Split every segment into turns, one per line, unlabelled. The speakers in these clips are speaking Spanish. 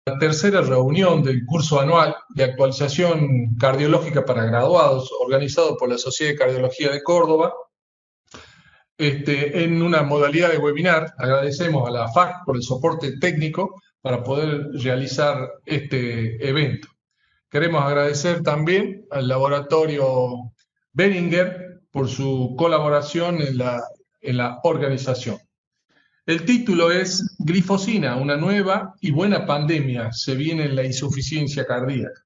la tercera reunión del curso anual de actualización cardiológica para graduados, organizado por la Sociedad de Cardiología de Córdoba, en una modalidad de webinar. Agradecemos a la FAC por el soporte técnico para poder realizar este evento. Queremos agradecer también al laboratorio Behringer por su colaboración en la organización. El título es Glifosina, una nueva y buena pandemia se viene en la insuficiencia cardíaca.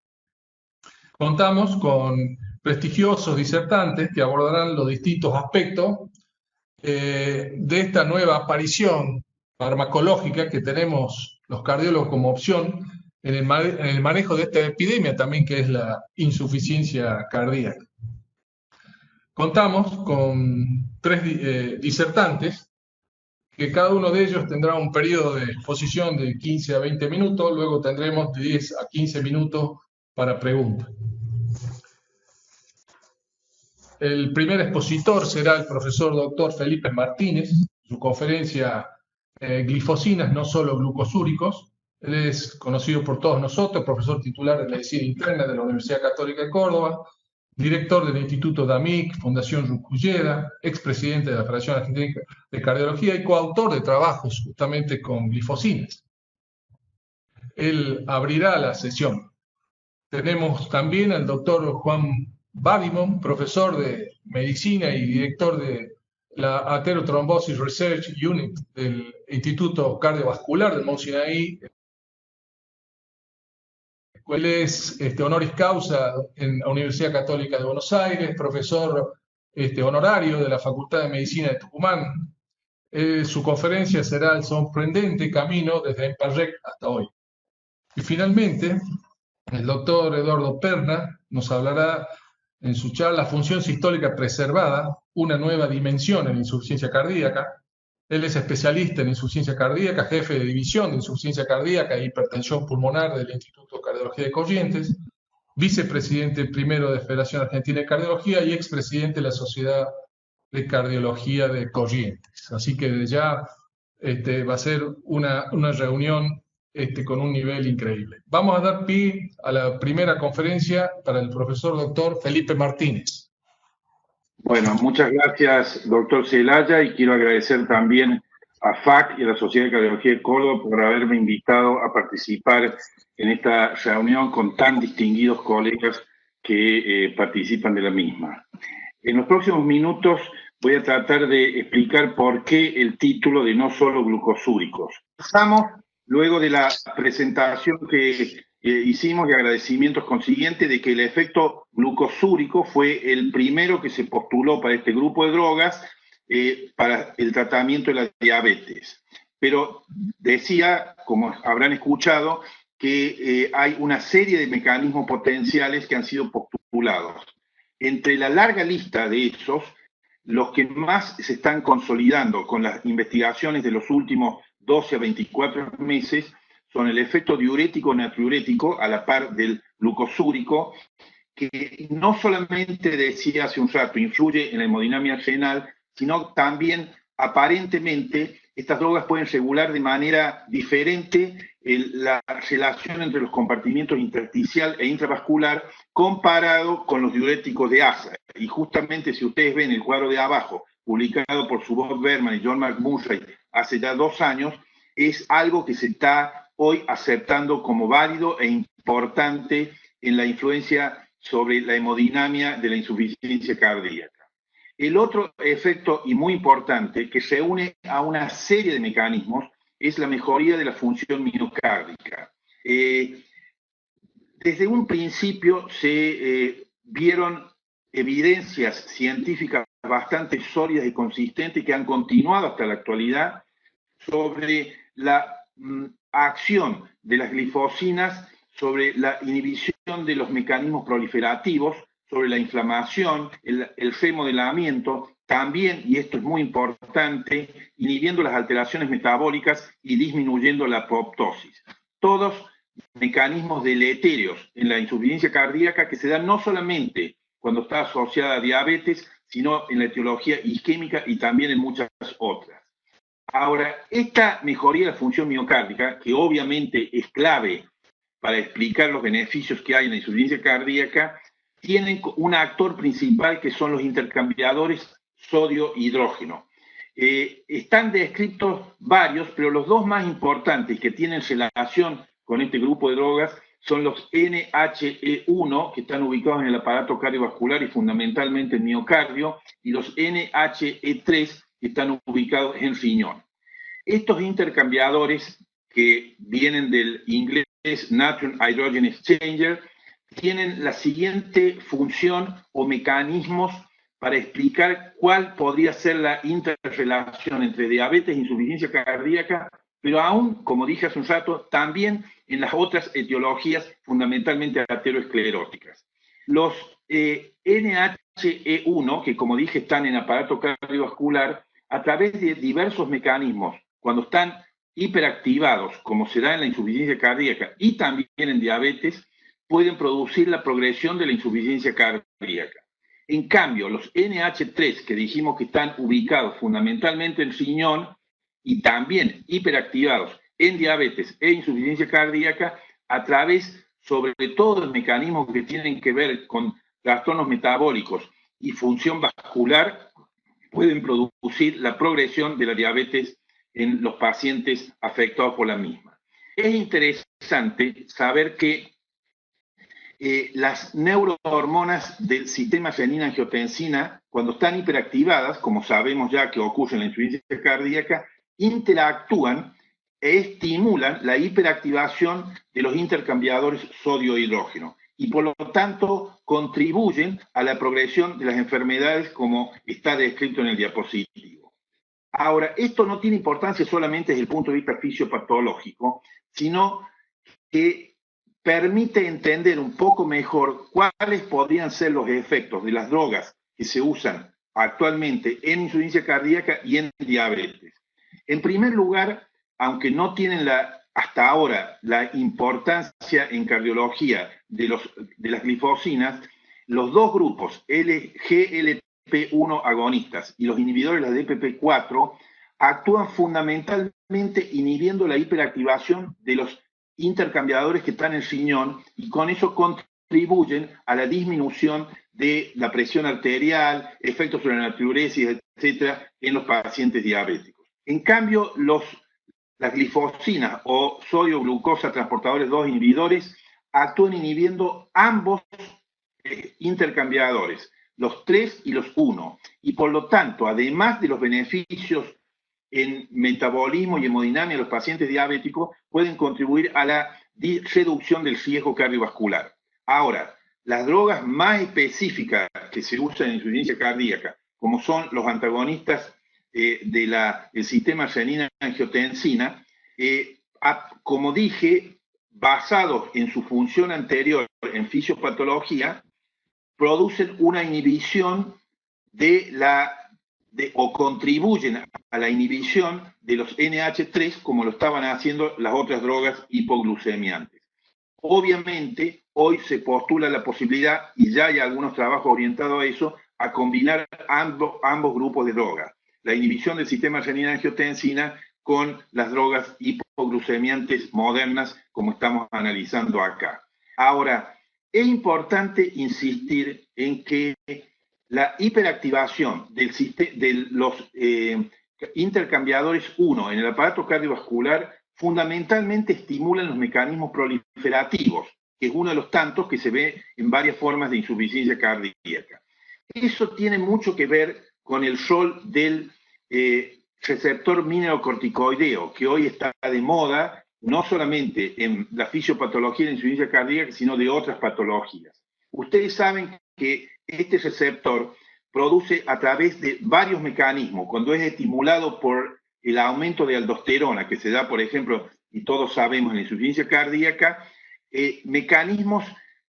Contamos con prestigiosos disertantes que abordarán los distintos aspectos de esta nueva aparición farmacológica que tenemos los cardiólogos como opción en el manejo de esta epidemia también, que es la insuficiencia cardíaca. Contamos con tres disertantes, que cada uno de ellos tendrá un periodo de exposición de 15 a 20 minutos, luego tendremos de 10 a 15 minutos para preguntas. El primer expositor será el profesor doctor Felipe Martínez, su conferencia Glifosinas, no solo glucosúricos. Él es conocido por todos nosotros, profesor titular de Medicina Interna de la Universidad Católica de Córdoba, director del Instituto DAMIC, Fundación Ruculleda, expresidente de la Federación Argentina de Cardiología y coautor de trabajos justamente con glifosinas. Él abrirá la sesión. Tenemos también al doctor Juan Badimon, profesor de medicina y director de la Atherotrombosis Research Unit del Instituto Cardiovascular del Mount Sinai. Él es honoris causa en la Universidad Católica de Buenos Aires, profesor honorario de la Facultad de Medicina de Tucumán. Su conferencia será El sorprendente camino desde Emparrec hasta hoy. Y finalmente, el doctor Eduardo Perna nos hablará en su charla Función sistólica preservada, una nueva dimensión en la insuficiencia cardíaca. Él es especialista en insuficiencia cardíaca, jefe de división de insuficiencia cardíaca e hipertensión pulmonar del Instituto de Cardiología de Corrientes, vicepresidente primero de Federación Argentina de Cardiología y expresidente de la Sociedad de Cardiología de Corrientes. Así que desde ya va a ser una reunión con un nivel increíble. Vamos a dar pie a la primera conferencia para el profesor doctor Felipe Martínez.
Bueno, muchas gracias, doctor Celaya, y quiero agradecer también a FAC y a la Sociedad de Cardiología de Córdoba por haberme invitado a participar en esta reunión con tan distinguidos colegas que participan de la misma. En los próximos minutos voy a tratar de explicar por qué el título de No solo glucosúricos. Pasamos, luego de la presentación que hicimos y agradecimientos consiguientes de que el efecto glucosúrico fue el primero que se postuló para este grupo de drogas para el tratamiento de la diabetes. Pero decía, como habrán escuchado, que hay una serie de mecanismos potenciales que han sido postulados. Entre la larga lista de esos, los que más se están consolidando con las investigaciones de los últimos 12 a 24 meses son el efecto diurético o natriurético a la par del glucosúrico, que no solamente, decía hace un rato, influye en la hemodinámica renal, sino también aparentemente estas drogas pueden regular de manera diferente la relación entre los compartimientos intersticial e intravascular comparado con los diuréticos de ASA. Y justamente si ustedes ven el cuadro de abajo, publicado por Subodh Berman y John McMurray hace ya 2 años, es algo que se está hoy aceptando como válido e importante en la influencia sobre la hemodinamia de la insuficiencia cardíaca. El otro efecto, y muy importante, que se une a una serie de mecanismos, es la mejoría de la función miocárdica. Desde un principio se vieron evidencias científicas bastante sólidas y consistentes que han continuado hasta la actualidad sobre la acción de las glifosinas sobre la inhibición de los mecanismos proliferativos, sobre la inflamación, el remodelamiento, también, y esto es muy importante, inhibiendo las alteraciones metabólicas y disminuyendo la apoptosis. Todos mecanismos deletéreos en la insuficiencia cardíaca que se dan no solamente cuando está asociada a diabetes, sino en la etiología isquémica y también en muchas otras. Ahora, esta mejoría de la función miocárdica, que obviamente es clave para explicar los beneficios que hay en la insuficiencia cardíaca, tienen un actor principal que son los intercambiadores sodio-hidrógeno. Están descritos varios, pero los dos más importantes que tienen relación con este grupo de drogas son los NHE1, que están ubicados en el aparato cardiovascular y fundamentalmente en miocardio, y los NHE3, que están ubicados en riñón. Estos intercambiadores, que vienen del inglés Natrium Hydrogen Exchanger, tienen la siguiente función o mecanismos para explicar cuál podría ser la interrelación entre diabetes e insuficiencia cardíaca, pero aún, como dije hace un rato, también en las otras etiologías fundamentalmente ateroscleróticas. Los NHE1, que como dije están en aparato cardiovascular, a través de diversos mecanismos, cuando están hiperactivados, como se da en la insuficiencia cardíaca y también en diabetes, pueden producir la progresión de la insuficiencia cardíaca. En cambio, los NH3, que dijimos que están ubicados fundamentalmente en riñón y también hiperactivados en diabetes e insuficiencia cardíaca, a través sobre todo de mecanismos que tienen que ver con trastornos metabólicos y función vascular, pueden producir la progresión de la diabetes en los pacientes afectados por la misma. Es interesante saber que las neurohormonas del sistema renin-angiotensina, cuando están hiperactivadas, como sabemos ya que ocurre en la insuficiencia cardíaca, interactúan e estimulan la hiperactivación de los intercambiadores sodio-hidrógeno y por lo tanto contribuyen a la progresión de las enfermedades como está descrito en el diapositivo. Ahora, esto no tiene importancia solamente desde el punto de vista fisiopatológico, sino que permite entender un poco mejor cuáles podrían ser los efectos de las drogas que se usan actualmente en insuficiencia cardíaca y en diabetes. En primer lugar, aunque no tienen hasta ahora la importancia en cardiología de las glifosinas, los dos grupos, GLP-1 agonistas y los inhibidores de la DPP-4, actúan fundamentalmente inhibiendo la hiperactivación de los intercambiadores que están en el riñón y con eso contribuyen a la disminución de la presión arterial, efectos sobre la natriuresis, etcétera, en los pacientes diabéticos. En cambio, las glifosinas o sodio-glucosa transportadores 2 inhibidores actúan inhibiendo ambos intercambiadores, los 3 y los 1, y por lo tanto, además de los beneficios en metabolismo y hemodinamia de los pacientes diabéticos, pueden contribuir a la reducción del riesgo cardiovascular. Ahora, las drogas más específicas que se usan en insuficiencia cardíaca, como son los antagonistas del sistema renina-angiotensina, como dije, basados en su función anterior en fisiopatología, producen una inhibición o contribuyen a la inhibición de los NH3 como lo estaban haciendo las otras drogas hipoglucemiantes. Obviamente, hoy se postula la posibilidad, y ya hay algunos trabajos orientados a eso, a combinar ambos grupos de drogas. La inhibición del sistema renina-angiotensina con las drogas hipoglucemiantes modernas, como estamos analizando acá. Ahora, es importante insistir en que la hiperactivación de los intercambiadores 1 en el aparato cardiovascular fundamentalmente estimulan los mecanismos proliferativos, que es uno de los tantos que se ve en varias formas de insuficiencia cardíaca. Eso tiene mucho que ver con el rol del receptor mineralocorticoideo, que hoy está de moda, no solamente en la fisiopatología de la insuficiencia cardíaca, sino de otras patologías. Ustedes saben que este receptor produce a través de varios mecanismos, cuando es estimulado por el aumento de aldosterona, que se da, por ejemplo, y todos sabemos en la insuficiencia cardíaca, mecanismos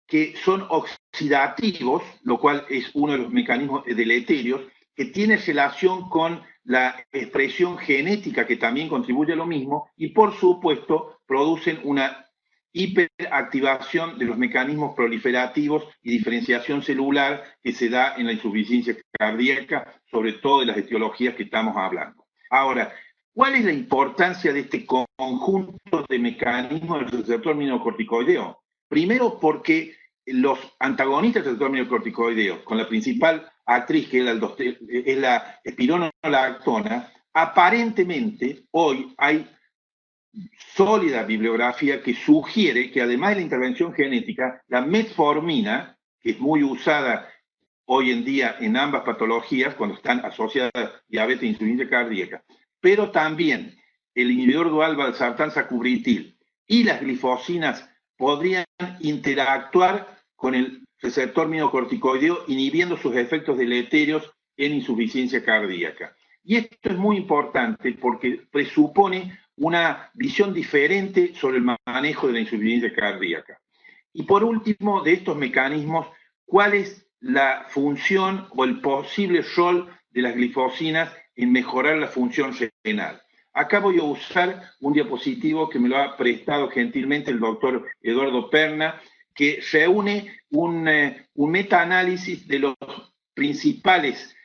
que son oxidativos, lo cual es uno de los mecanismos deleterios, que tiene relación con la expresión genética, que también contribuye a lo mismo, y por supuesto producen una hiperactivación de los mecanismos proliferativos y diferenciación celular que se da en la insuficiencia cardíaca, sobre todo de las etiologías que estamos hablando. Ahora, ¿Cuál es la importancia de este conjunto de mecanismos del receptor mineralocorticoideo? Primero, porque los antagonistas del receptor mineralocorticoideo, con la principal actriz que es la espironolactona, aparentemente hoy hay sólida bibliografía que sugiere que además de la intervención genética, la metformina, que es muy usada hoy en día en ambas patologías cuando están asociadas a diabetes e insuficiencia cardíaca, pero también el inhibidor dual valsartán-sacubritil y las glifosinas podrían interactuar con el receptor mineralocorticoideo inhibiendo sus efectos deleterios en insuficiencia cardíaca. Y esto es muy importante porque presupone una visión diferente sobre el manejo de la insuficiencia cardíaca. Y por último, de estos mecanismos, ¿cuál es la función o el posible rol de las glifosinas en mejorar la función renal? Acá voy a usar un diapositivo que me lo ha prestado gentilmente el doctor Eduardo Perna, que reúne un metaanálisis de los principales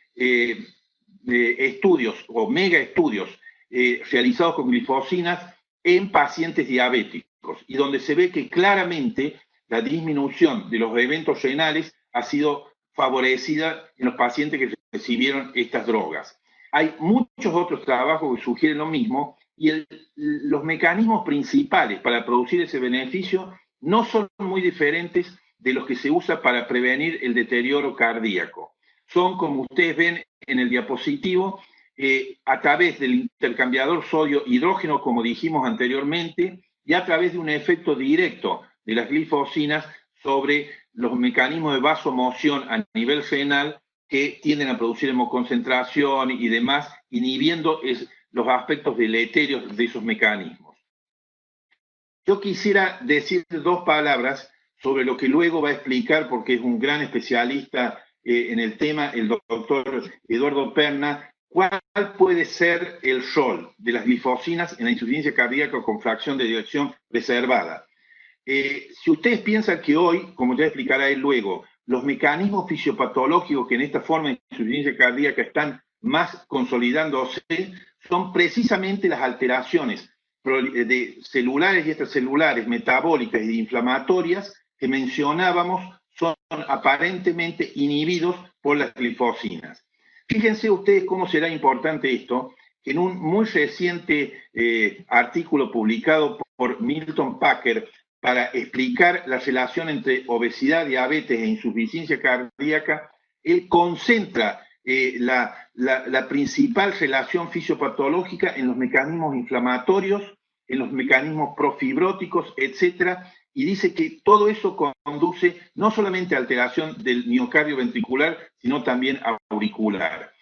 estudios o mega estudios realizados con glifosinas en pacientes diabéticos y donde se ve que claramente la disminución de los eventos renales ha sido favorecida en los pacientes que recibieron estas drogas. Hay muchos otros trabajos que sugieren lo mismo y los mecanismos principales para producir ese beneficio no son muy diferentes de los que se usa para prevenir el deterioro cardíaco. Son, como ustedes ven en el diapositivo, a través del intercambiador sodio-hidrógeno, como dijimos anteriormente, y a través de un efecto directo de las glifosinas sobre los mecanismos de vasomoción a nivel renal que tienden a producir hemoconcentración y demás, inhibiendo los aspectos deleterios de esos mecanismos. Yo quisiera decir dos palabras sobre lo que luego va a explicar, porque es un gran especialista en el tema, el doctor Eduardo Perna, cuál puede ser el rol de las glifosinas en la insuficiencia cardíaca con fracción de eyección preservada. Si ustedes piensan que hoy, como ya explicará él luego, los mecanismos fisiopatológicos que en esta forma de insuficiencia cardíaca están más consolidándose, son precisamente las alteraciones de celulares y extracelulares, metabólicas y inflamatorias que mencionábamos, son aparentemente inhibidos por las glifosinas. Fíjense ustedes cómo será importante esto, que en un muy reciente artículo publicado por Milton Packer para explicar la relación entre obesidad, diabetes e insuficiencia cardíaca, él concentra la principal relación fisiopatológica en los mecanismos inflamatorios, en los mecanismos profibróticos, etcétera, y dice que todo eso conduce no solamente a alteración del miocardio ventricular, sino también auricular.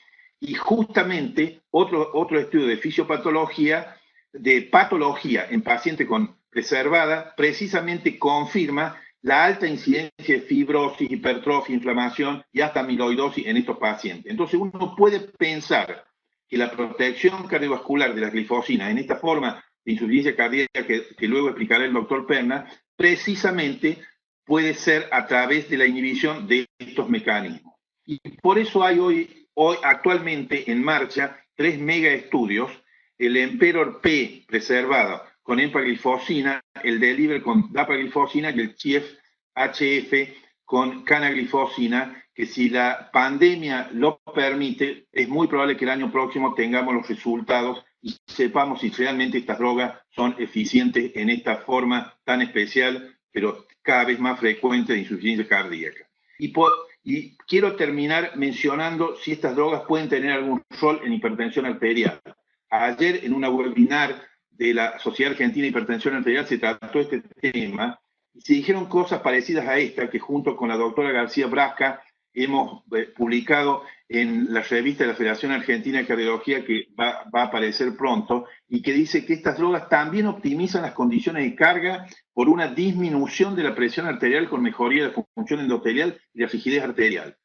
Y justamente otro estudio de fisiopatología, de patología en paciente con preservada, precisamente confirma la alta incidencia de fibrosis, hipertrofia, inflamación y hasta amiloidosis en estos pacientes. Entonces uno puede pensar que la protección cardiovascular de las glifosinas en esta forma de insuficiencia cardíaca que luego explicará el doctor Perna, precisamente puede ser a través de la inhibición de estos mecanismos. Y por eso hay hoy actualmente en marcha 3 mega estudios, el Emperor P preservado con empaglifosina, el Deliver con dapaglifosina y el CHF con canaglifosina, que si la pandemia lo permite, es muy probable que el año próximo tengamos los resultados y sepamos si realmente estas drogas son eficientes en esta forma tan especial, pero cada vez más frecuente de insuficiencia cardíaca. Y quiero terminar mencionando si estas drogas pueden tener algún rol en hipertensión arterial. Ayer en una webinar de la Sociedad Argentina de Hipertensión Arterial se trató este tema y se dijeron cosas parecidas a esta que junto con la doctora García Brasca hemos publicado en la revista de la Federación Argentina de Cardiología que va a aparecer pronto y que dice que estas drogas también optimizan las condiciones de carga por una disminución de la presión arterial con mejoría de la función endotelial y la rigidez arterial.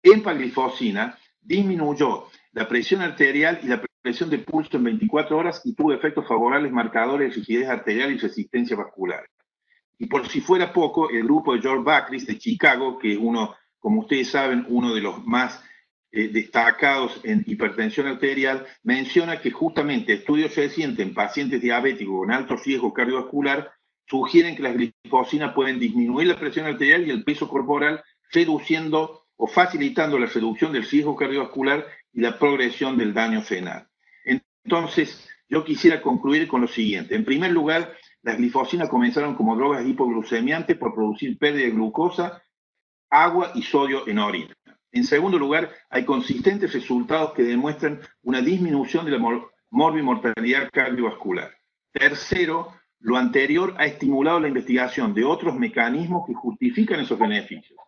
Empaglifosina disminuyó la presión arterial y la presión de pulso en 24 horas y tuvo efectos favorables marcadores de rigidez arterial y resistencia vascular. Y por si fuera poco, el grupo de George Bakris de Chicago, que es uno, como ustedes saben, uno de los más destacados en hipertensión arterial, menciona que justamente estudios recientes en pacientes diabéticos con alto riesgo cardiovascular sugieren que las glifosinas pueden disminuir la presión arterial y el peso corporal, reduciendo o facilitando la reducción del riesgo cardiovascular y la progresión del daño renal. Entonces, yo quisiera concluir con lo siguiente. En primer lugar, las glifosinas comenzaron como drogas hipoglucemiantes por producir pérdida de glucosa, agua y sodio en orina. En segundo lugar, hay consistentes resultados que demuestran una disminución de la morbimortalidad cardiovascular. Tercero, lo anterior ha estimulado la investigación de otros mecanismos que justifican esos beneficios.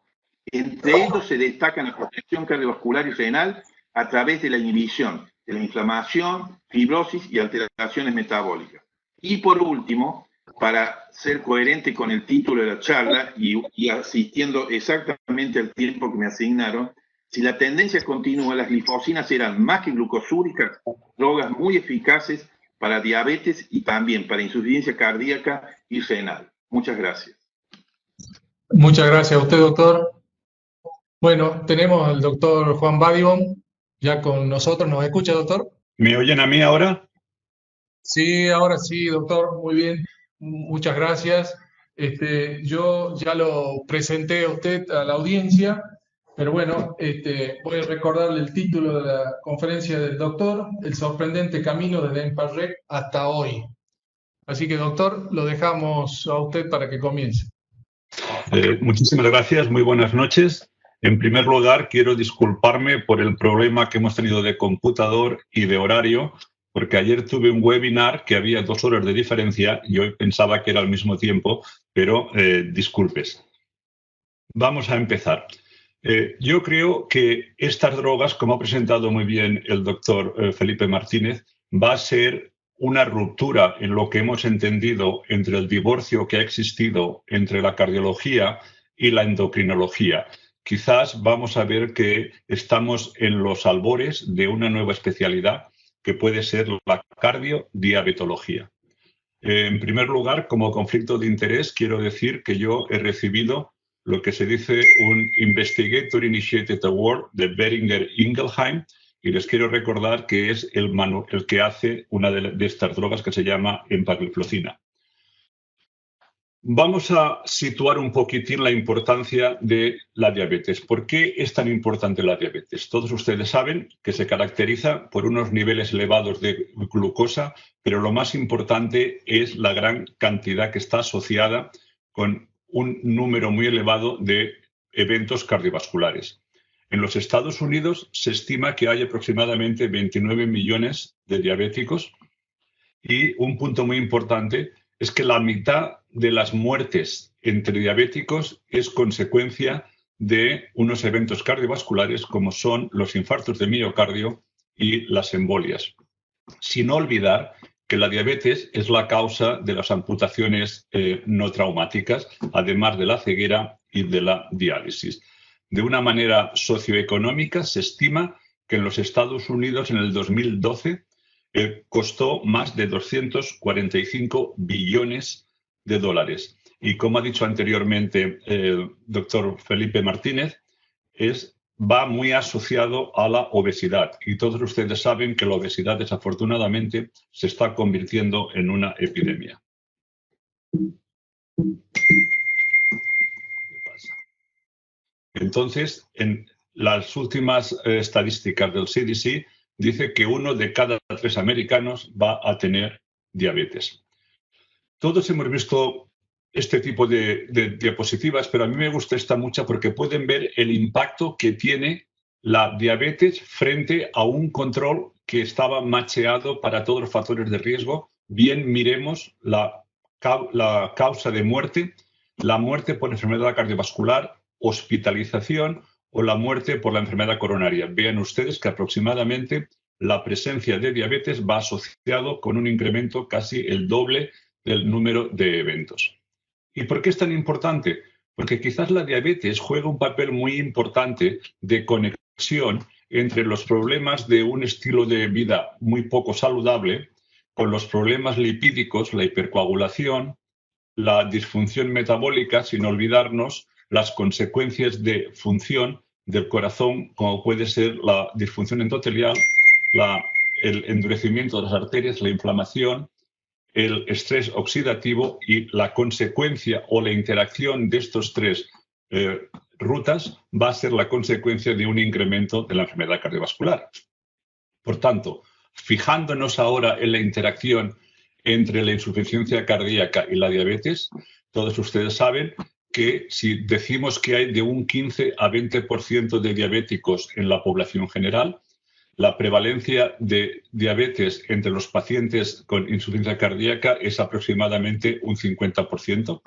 Entre ellos se destacan la protección cardiovascular y renal a través de la inhibición de la inflamación, fibrosis y alteraciones metabólicas. Y por último, para ser coherente con el título de la charla y asistiendo exactamente al tiempo que me asignaron, si la tendencia continúa, las glifosinas serán más que glucosúricas, drogas muy eficaces para diabetes y también para insuficiencia cardíaca y renal. Muchas gracias.
Muchas gracias a usted, doctor. Bueno, tenemos al doctor Juan Badibon ya con nosotros. ¿Nos escucha, doctor?
¿Me oyen a mí ahora?
Sí, ahora sí, doctor. Muy bien. Muchas gracias. Yo ya lo presenté a usted, a la audiencia, pero bueno, voy a recordarle el título de la conferencia del doctor, El sorprendente camino desde EMPA-REC hasta hoy. Así que, doctor, lo dejamos a usted para que comience.
Muchísimas gracias, muy buenas noches. En primer lugar, quiero disculparme por el problema que hemos tenido de computador y de horario, porque ayer tuve un webinar que había 2 horas de diferencia y hoy pensaba que era al mismo tiempo, pero disculpes. Vamos a empezar. Yo creo que estas drogas, como ha presentado muy bien el doctor Felipe Martínez, va a ser una ruptura en lo que hemos entendido entre el divorcio que ha existido entre la cardiología y la endocrinología. Quizás vamos a ver que estamos en los albores de una nueva especialidad que puede ser la cardiodiabetología. En primer lugar, como conflicto de interés, quiero decir que yo he recibido lo que se dice un Investigator Initiated Award de Boehringer Ingelheim, y les quiero recordar que es el que hace una de estas drogas que se llama empagliflozina. Vamos a situar un poquitín la importancia de la diabetes. ¿Por qué es tan importante la diabetes? Todos ustedes saben que se caracteriza por unos niveles elevados de glucosa, pero lo más importante es la gran cantidad que está asociada con un número muy elevado de eventos cardiovasculares. En los Estados Unidos se estima que hay aproximadamente 29 millones de diabéticos y un punto muy importante es que la mitad de las muertes entre diabéticos es consecuencia de unos eventos cardiovasculares como son los infartos de miocardio y las embolias. Sin olvidar que la diabetes es la causa de las amputaciones no traumáticas, además de la ceguera y de la diálisis. De una manera socioeconómica, se estima que en los Estados Unidos en el 2012 costó más de 245 billones de dólares. Y como ha dicho anteriormente el doctor Felipe Martínez, va muy asociado a la obesidad. Y todos ustedes saben que la obesidad, desafortunadamente, se está convirtiendo en una epidemia. ¿Qué pasa? Entonces, en las últimas estadísticas del CDC, dice que 1 de cada 3 americanos va a tener diabetes. Todos hemos visto este tipo de diapositivas, pero a mí me gusta esta mucho porque pueden ver el impacto que tiene la diabetes frente a un control que estaba macheado para todos los factores de riesgo. Bien, miremos la causa de muerte, la muerte por enfermedad cardiovascular, hospitalización o la muerte por la enfermedad coronaria. Vean ustedes que aproximadamente la presencia de diabetes va asociado con un incremento casi el doble del número de eventos. ¿Y por qué es tan importante? Porque quizás la diabetes juega un papel muy importante de conexión entre los problemas de un estilo de vida muy poco saludable con los problemas lipídicos, la hipercoagulación, la disfunción metabólica, sin olvidarnos las consecuencias de función del corazón, como puede ser la disfunción endotelial, el endurecimiento de las arterias, la inflamación, el estrés oxidativo y la consecuencia o la interacción de estos tres rutas va a ser la consecuencia de un incremento de la enfermedad cardiovascular. Por tanto, fijándonos ahora en la interacción entre la insuficiencia cardíaca y la diabetes, todos ustedes saben que si decimos que hay de un 15 a 20% de diabéticos en la población general, la prevalencia de diabetes entre los pacientes con insuficiencia cardíaca es aproximadamente un 50%.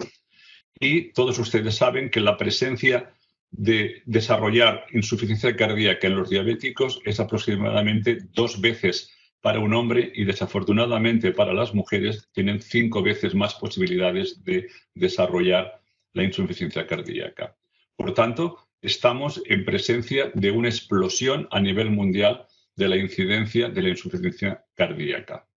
Y todos ustedes saben que la presencia de desarrollar insuficiencia cardíaca en los diabéticos es aproximadamente 2 veces para un hombre y desafortunadamente para las mujeres tienen 5 veces más posibilidades de desarrollar la insuficiencia cardíaca. Por tanto, estamos en presencia de una explosión a nivel mundial de la incidencia de la insuficiencia cardíaca.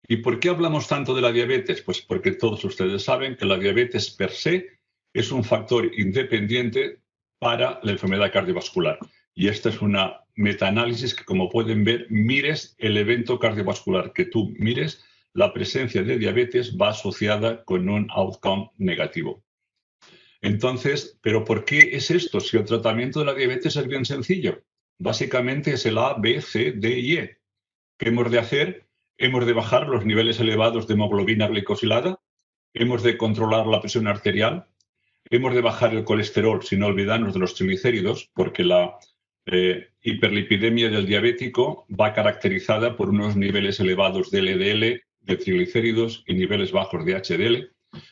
¿Y por qué hablamos tanto de la diabetes? Pues porque todos ustedes saben que la diabetes per se es un factor independiente para la enfermedad cardiovascular. Y esta es una metaanálisis que, como pueden ver, mires el evento cardiovascular que tú mires, la presencia de diabetes va asociada con un outcome negativo. Entonces, ¿pero por qué es esto? Si el tratamiento de la diabetes es bien sencillo. Básicamente es el A, B, C, D y E. ¿Qué hemos de hacer? Hemos de bajar los niveles elevados de hemoglobina glicosilada, hemos de controlar la presión arterial, hemos de bajar el colesterol sin olvidarnos de los triglicéridos, porque la hiperlipidemia del diabético va caracterizada por unos niveles elevados de LDL, de triglicéridos y niveles bajos de HDL.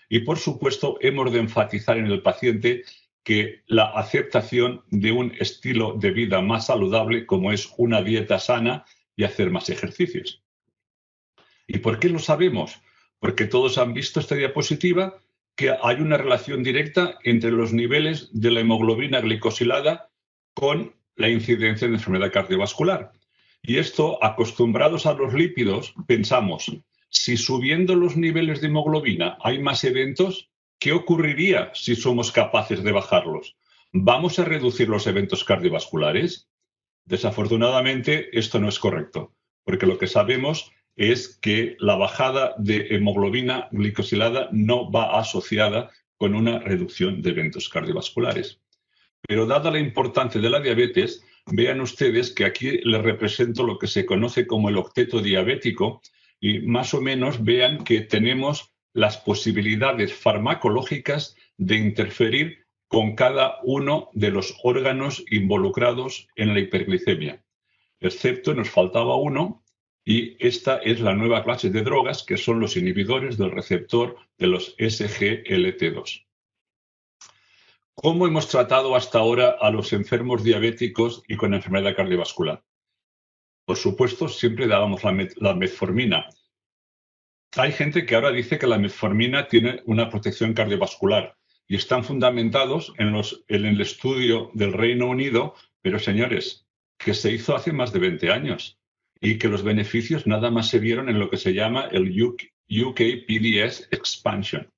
Y, por supuesto, hemos de enfatizar en el paciente que la aceptación de un estilo de vida más saludable, como es una dieta sana y hacer más ejercicios. ¿Y por qué lo sabemos? Porque todos han visto esta diapositiva, que hay una relación directa entre los niveles de la hemoglobina glicosilada con la incidencia de enfermedad cardiovascular. Y esto, acostumbrados a los lípidos, pensamos, si subiendo los niveles de hemoglobina hay más eventos, ¿qué ocurriría si somos capaces de bajarlos? ¿Vamos a reducir los eventos cardiovasculares? Desafortunadamente, esto no es correcto, porque lo que sabemos es que la bajada de hemoglobina glicosilada no va asociada con una reducción de eventos cardiovasculares. Pero dada la importancia de la diabetes, vean ustedes que aquí les represento lo que se conoce como el octeto diabético y más o menos vean que tenemos las posibilidades farmacológicas de interferir con cada uno de los órganos involucrados en la hiperglicemia. Excepto nos faltaba uno, y esta es la nueva clase de drogas que son los inhibidores del receptor de los SGLT2. ¿Cómo hemos tratado hasta ahora a los enfermos diabéticos y con enfermedad cardiovascular? Por supuesto, siempre dábamos la metformina. Hay gente que ahora dice que la metformina tiene una protección cardiovascular y están fundamentados en el estudio del Reino Unido, pero señores, que se hizo hace más de 20 años y que los beneficios nada más se vieron en lo que se llama el UK-PDS Expansion.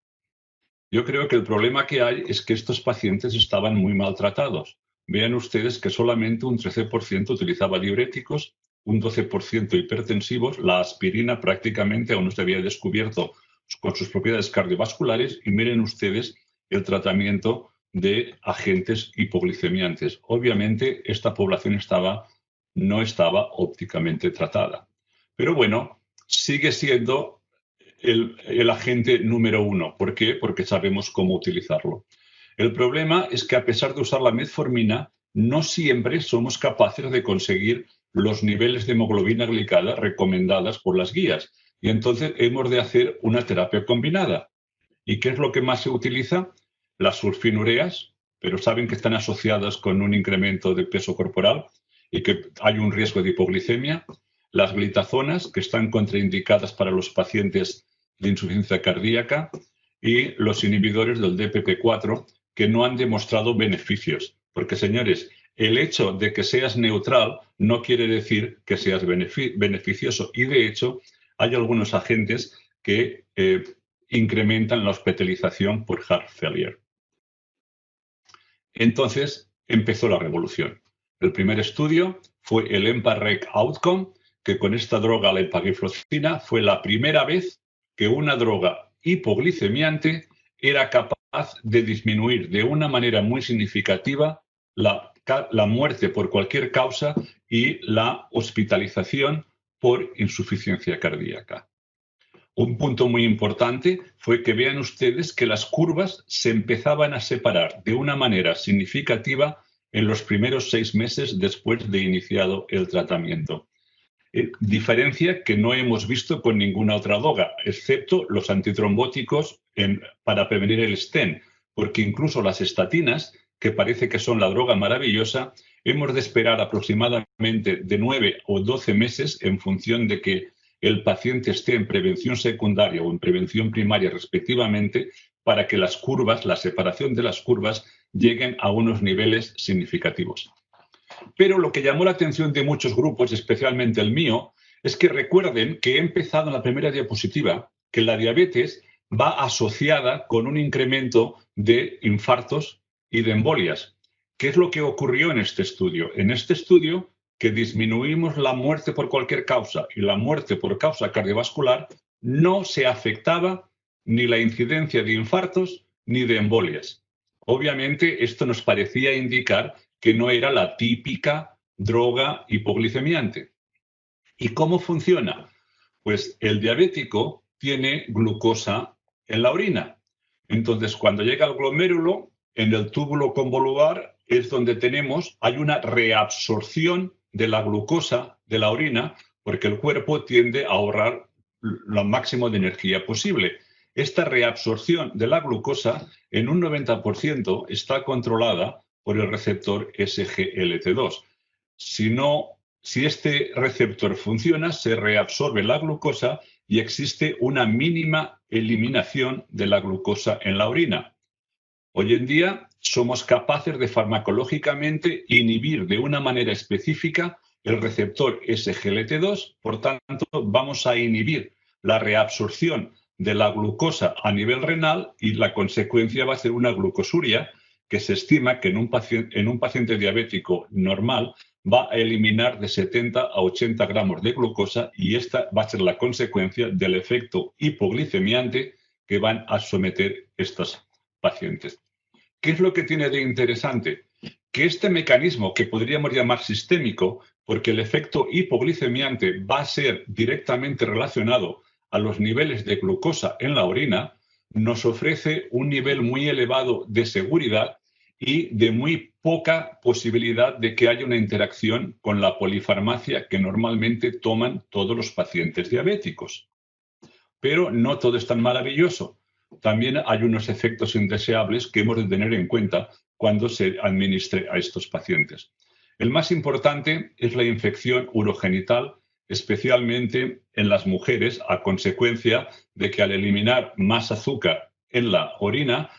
Yo creo que el problema que hay es que estos pacientes estaban muy maltratados. Vean ustedes que solamente un 13% utilizaba diuréticos, un 12% hipertensivos, la aspirina prácticamente aún no se había descubierto con sus propiedades cardiovasculares y miren ustedes el tratamiento de agentes hipoglicemiantes. Obviamente esta población no estaba óptimamente tratada. Pero bueno, sigue siendo el agente número uno. ¿Por qué? Porque sabemos cómo utilizarlo. El problema es que a pesar de usar la metformina, no siempre somos capaces de conseguir los niveles de hemoglobina glicada recomendadas por las guías. Y entonces hemos de hacer una terapia combinada. ¿Y qué es lo que más se utiliza? Las sulfinureas, pero saben que están asociadas con un incremento de peso corporal y que hay un riesgo de hipoglicemia. Las glitazonas, que están contraindicadas para los pacientes de insuficiencia cardíaca, y los inhibidores del DPP4, que no han demostrado beneficios. Porque, señores, el hecho de que seas neutral no quiere decir que seas beneficioso. Y, de hecho, hay algunos agentes que incrementan la hospitalización por heart failure. Entonces empezó la revolución. El primer estudio fue el EMPA-REC Outcome, que con esta droga, la empagliflozina, fue la primera vez que una droga hipoglicemiante era capaz de disminuir de una manera muy significativa la muerte por cualquier causa y la hospitalización por insuficiencia cardíaca. Un punto muy importante fue que vean ustedes que las curvas se empezaban a separar de una manera significativa en los primeros 6 meses después de iniciado el tratamiento. Diferencia que no hemos visto con ninguna otra droga, excepto los antitrombóticos para prevenir el stent, porque incluso las estatinas, que parece que son la droga maravillosa, hemos de esperar aproximadamente de 9 o 12 meses en función de que el paciente esté en prevención secundaria o en prevención primaria respectivamente, para que las curvas, la separación de las curvas, lleguen a unos niveles significativos. Pero lo que llamó la atención de muchos grupos, especialmente el mío, es que recuerden que he empezado en la primera diapositiva que la diabetes va asociada con un incremento de infartos y de embolias. ¿Qué es lo que ocurrió en este estudio? En este estudio, que disminuimos la muerte por cualquier causa y la muerte por causa cardiovascular, no se afectaba ni la incidencia de infartos ni de embolias. Obviamente, esto nos parecía indicar que no era la típica droga hipoglicemiante. ¿Y cómo funciona? Pues el diabético tiene glucosa en la orina. Entonces, cuando llega al glomérulo, en el túbulo convolular es donde hay una reabsorción de la glucosa de la orina, porque el cuerpo tiende a ahorrar lo máximo de energía posible. Esta reabsorción de la glucosa en un 90% está controlada por el receptor SGLT2. Si este receptor funciona, se reabsorbe la glucosa y existe una mínima eliminación de la glucosa en la orina. Hoy en día somos capaces de farmacológicamente inhibir de una manera específica el receptor SGLT2, por tanto vamos a inhibir la reabsorción de la glucosa a nivel renal y la consecuencia va a ser una glucosuria que se estima que en un paciente diabético normal va a eliminar de 70 a 80 gramos de glucosa y esta va a ser la consecuencia del efecto hipoglicemiante que van a someter estos pacientes. ¿Qué es lo que tiene de interesante? Que este mecanismo, que podríamos llamar sistémico, porque el efecto hipoglicemiante va a ser directamente relacionado a los niveles de glucosa en la orina, nos ofrece un nivel muy elevado de seguridad y de muy poca posibilidad de que haya una interacción con la polifarmacia que normalmente toman todos los pacientes diabéticos. Pero no todo es tan maravilloso. También hay unos efectos indeseables que hemos de tener en cuenta cuando se administre a estos pacientes. El más importante es la infección urogenital, especialmente en las mujeres, a consecuencia de que al eliminar más azúcar en la orina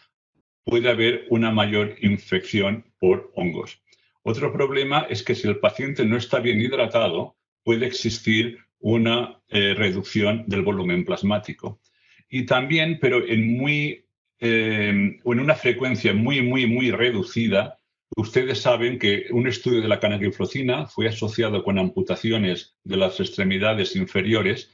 puede haber una mayor infección por hongos. Otro problema es que si el paciente no está bien hidratado, puede existir una reducción del volumen plasmático. Y también, pero en una frecuencia muy reducida, ustedes saben que un estudio de la canagliflozina fue asociado con amputaciones de las extremidades inferiores,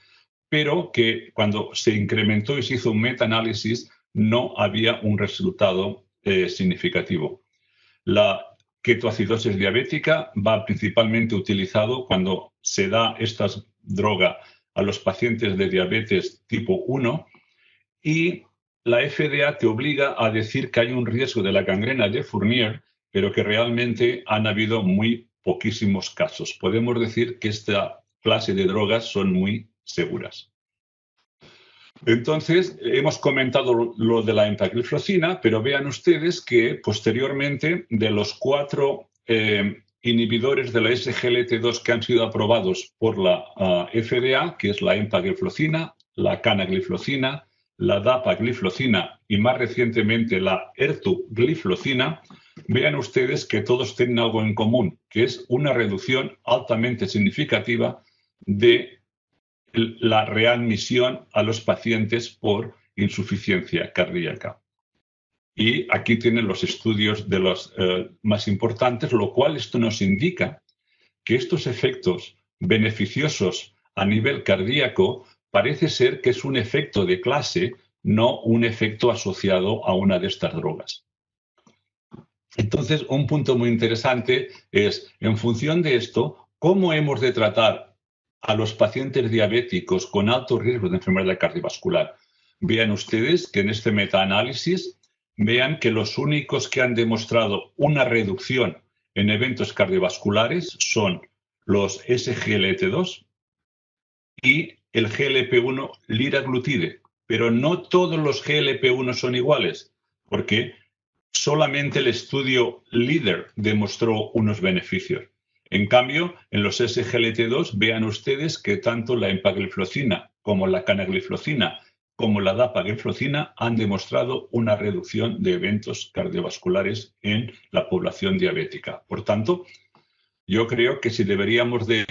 pero que cuando se incrementó y se hizo un metaanálisis no había un resultado significativo. La ketoacidosis diabética va principalmente utilizado cuando se da esta droga a los pacientes de diabetes tipo 1 y la FDA te obliga a decir que hay un riesgo de la gangrena de Fournier, pero que realmente han habido muy poquísimos casos. Podemos decir que esta clase de drogas son muy seguras. Entonces, hemos comentado lo de la empagliflozina, pero vean ustedes que posteriormente de los 4 inhibidores de la SGLT2 que han sido aprobados por la FDA, que es la empagliflozina, la canagliflozina, la dapagliflozina y más recientemente la ertugliflozina, vean ustedes que todos tienen algo en común, que es una reducción altamente significativa de la readmisión a los pacientes por insuficiencia cardíaca. Y aquí tienen los estudios de los más importantes, lo cual esto nos indica que estos efectos beneficiosos a nivel cardíaco parece ser que es un efecto de clase, no un efecto asociado a una de estas drogas. Entonces, un punto muy interesante es, en función de esto, ¿cómo hemos de tratar a los pacientes diabéticos con alto riesgo de enfermedad cardiovascular? Vean ustedes que en este metaanálisis, vean que los únicos que han demostrado una reducción en eventos cardiovasculares son los SGLT2 y el GLP-1 liraglutide. Pero no todos los GLP-1 son iguales, porque solamente el estudio LEADER demostró unos beneficios. En cambio, en los SGLT2, vean ustedes que tanto la empagliflozina como la canagliflozina como la dapagliflozina han demostrado una reducción de eventos cardiovasculares en la población diabética. Por tanto, yo creo que si deberíamos de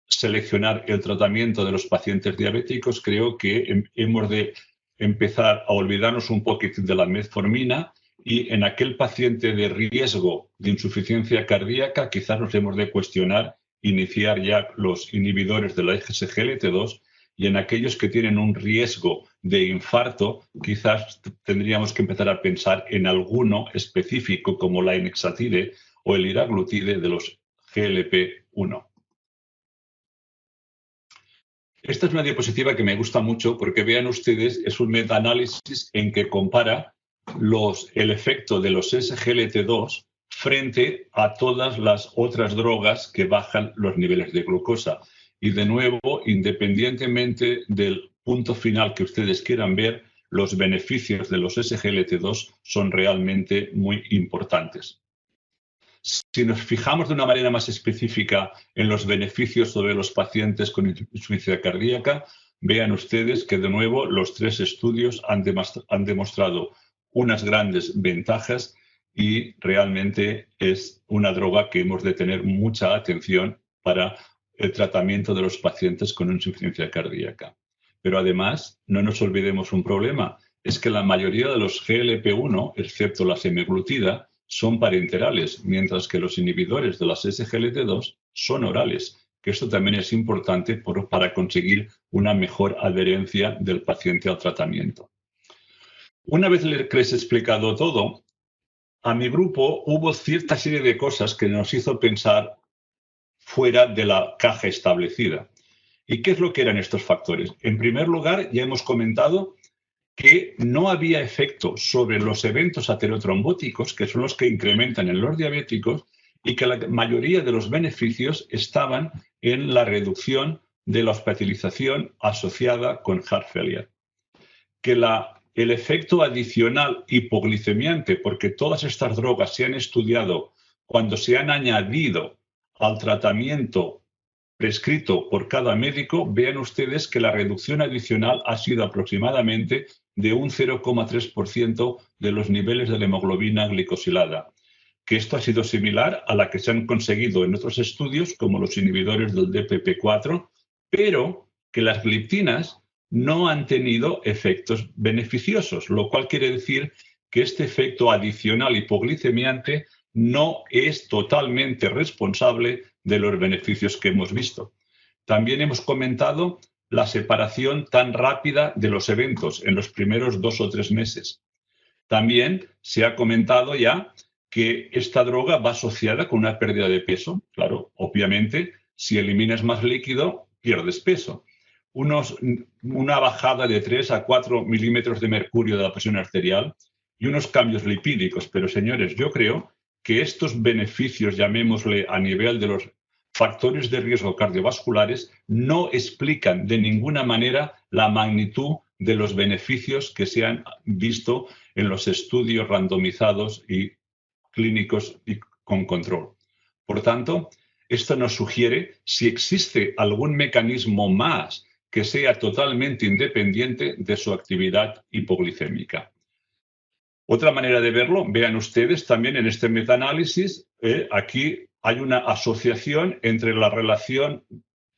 seleccionar el tratamiento de los pacientes diabéticos, creo que hemos de empezar a olvidarnos un poquito de la metformina y en aquel paciente de riesgo de insuficiencia cardíaca quizás nos hemos de cuestionar iniciar ya los inhibidores de la SGLT2 y en aquellos que tienen un riesgo de infarto quizás tendríamos que empezar a pensar en alguno específico como la inexatide o el liraglutide de los GLP-1. Esta es una diapositiva que me gusta mucho porque vean ustedes, es un metaanálisis en que compara el efecto de los SGLT2 frente a todas las otras drogas que bajan los niveles de glucosa. Y de nuevo, independientemente del punto final que ustedes quieran ver, los beneficios de los SGLT2 son realmente muy importantes. Si nos fijamos de una manera más específica en los beneficios sobre los pacientes con insuficiencia cardíaca, vean ustedes que de nuevo los tres estudios han demostrado unas grandes ventajas y realmente es una droga que hemos de tener mucha atención para el tratamiento de los pacientes con insuficiencia cardíaca. Pero además, no nos olvidemos un problema, es que la mayoría de los GLP-1, excepto la semaglutida, son parenterales, mientras que los inhibidores de las SGLT2 son orales, que esto también es importante para conseguir una mejor adherencia del paciente al tratamiento. Una vez que les he explicado todo, a mi grupo hubo cierta serie de cosas que nos hizo pensar fuera de la caja establecida. ¿Y qué es lo que eran estos factores? En primer lugar, ya hemos comentado que no había efecto sobre los eventos aterotrombóticos, que son los que incrementan en los diabéticos, y que la mayoría de los beneficios estaban en la reducción de la hospitalización asociada con heart failure. Que el efecto adicional hipoglicemiante, porque todas estas drogas se han estudiado cuando se han añadido al tratamiento prescrito por cada médico, vean ustedes que la reducción adicional ha sido aproximadamente de un 0,3% de los niveles de la hemoglobina glicosilada, que esto ha sido similar a la que se han conseguido en otros estudios, como los inhibidores del DPP4, pero que las gliptinas no han tenido efectos beneficiosos, lo cual quiere decir que este efecto adicional hipoglicemiante no es totalmente responsable de los beneficios que hemos visto. También hemos comentado la separación tan rápida de los eventos en los primeros 2 o 3 meses. También se ha comentado ya que esta droga va asociada con una pérdida de peso. Claro, obviamente, si eliminas más líquido, pierdes peso. Una bajada de 3 a 4 milímetros de mercurio de la presión arterial y unos cambios lipídicos. Pero, señores, yo creo que estos beneficios, llamémosle a nivel de los factores de riesgo cardiovasculares, no explican de ninguna manera la magnitud de los beneficios que se han visto en los estudios randomizados y clínicos y con control. Por tanto, esto nos sugiere si existe algún mecanismo más que sea totalmente independiente de su actividad hipoglicémica. Otra manera de verlo, vean ustedes también en este metaanálisis, aquí hay una asociación entre la relación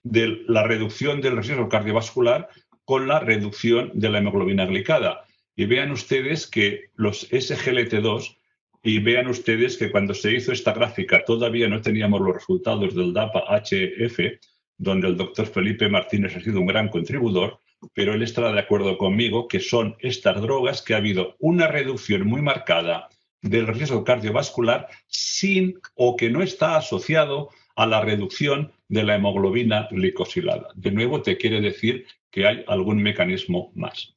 de la reducción del riesgo cardiovascular con la reducción de la hemoglobina glicada. y vean ustedes que los SGLT2, y vean ustedes que cuando se hizo esta gráfica todavía no teníamos los resultados del DAPA-HF, donde el doctor Felipe Martínez ha sido un gran contribuidor, pero él estará de acuerdo conmigo que son estas drogas que ha habido una reducción muy marcada del riesgo cardiovascular sin o que no está asociado a la reducción de la hemoglobina glicosilada. De nuevo, te quiere decir que hay algún mecanismo más.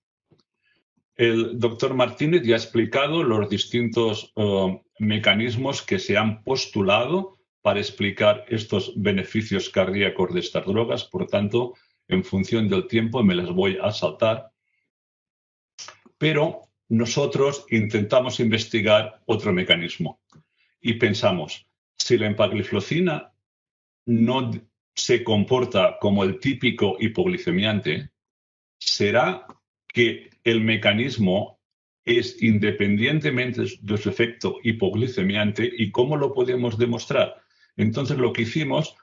El doctor Martínez ya ha explicado los distintos mecanismos que se han postulado para explicar estos beneficios cardíacos de estas drogas. Por tanto, en función del tiempo me las voy a saltar. Pero nosotros intentamos investigar otro mecanismo y pensamos, si la empagliflozina no se comporta como el típico hipoglicemiante, ¿será que el mecanismo es independientemente de su efecto hipoglicemiante? ¿Y cómo lo podemos demostrar? Entonces lo que hicimos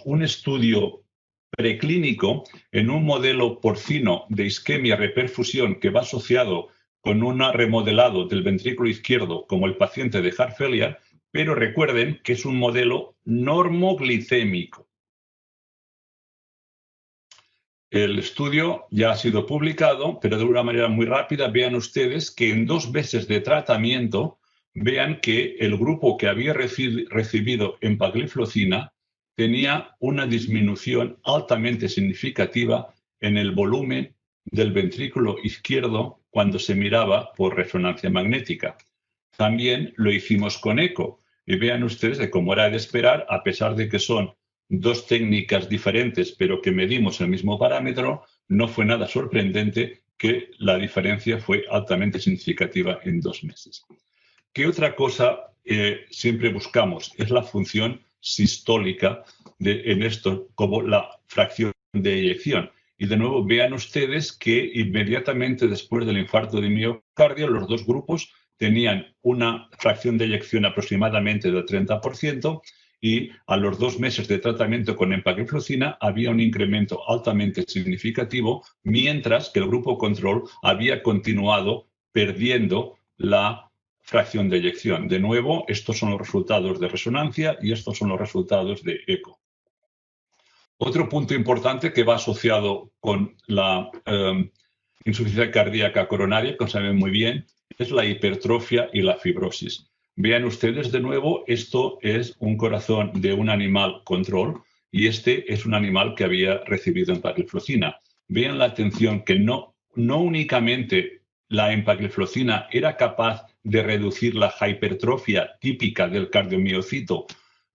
un estudio preclínico en un modelo porcino de isquemia reperfusión que va asociado con un remodelado del ventrículo izquierdo como el paciente de heart failure, pero recuerden que es un modelo normoglicémico. El estudio ya ha sido publicado, pero de una manera muy rápida. Vean ustedes que en 2 meses de tratamiento, vean que el grupo que había recibido empagliflozina tenía una disminución altamente significativa en el volumen del ventrículo izquierdo cuando se miraba por resonancia magnética. También lo hicimos con eco. Y vean ustedes que, como era de esperar, a pesar de que son 2 técnicas diferentes, pero que medimos el mismo parámetro, no fue nada sorprendente que la diferencia fue altamente significativa en 2 meses. ¿Qué otra cosa siempre buscamos? Es la función sistólica en esto, como la fracción de eyección. Y de nuevo, vean ustedes que inmediatamente después del infarto de miocardio, los 2 grupos tenían una fracción de eyección aproximadamente del 30%, y a los 2 meses de tratamiento con empagliflozina había un incremento altamente significativo, mientras que el grupo control había continuado perdiendo la fracción de eyección. De nuevo, estos son los resultados de resonancia y estos son los resultados de eco. Otro punto importante que va asociado con la insuficiencia cardíaca coronaria, como saben muy bien, es la hipertrofia y la fibrosis. Vean ustedes de nuevo, esto es un corazón de un animal control y este es un animal que había recibido empagliflozina. Vean la atención que no únicamente la empagliflozina era capaz de reducir la hipertrofia típica del cardiomiocito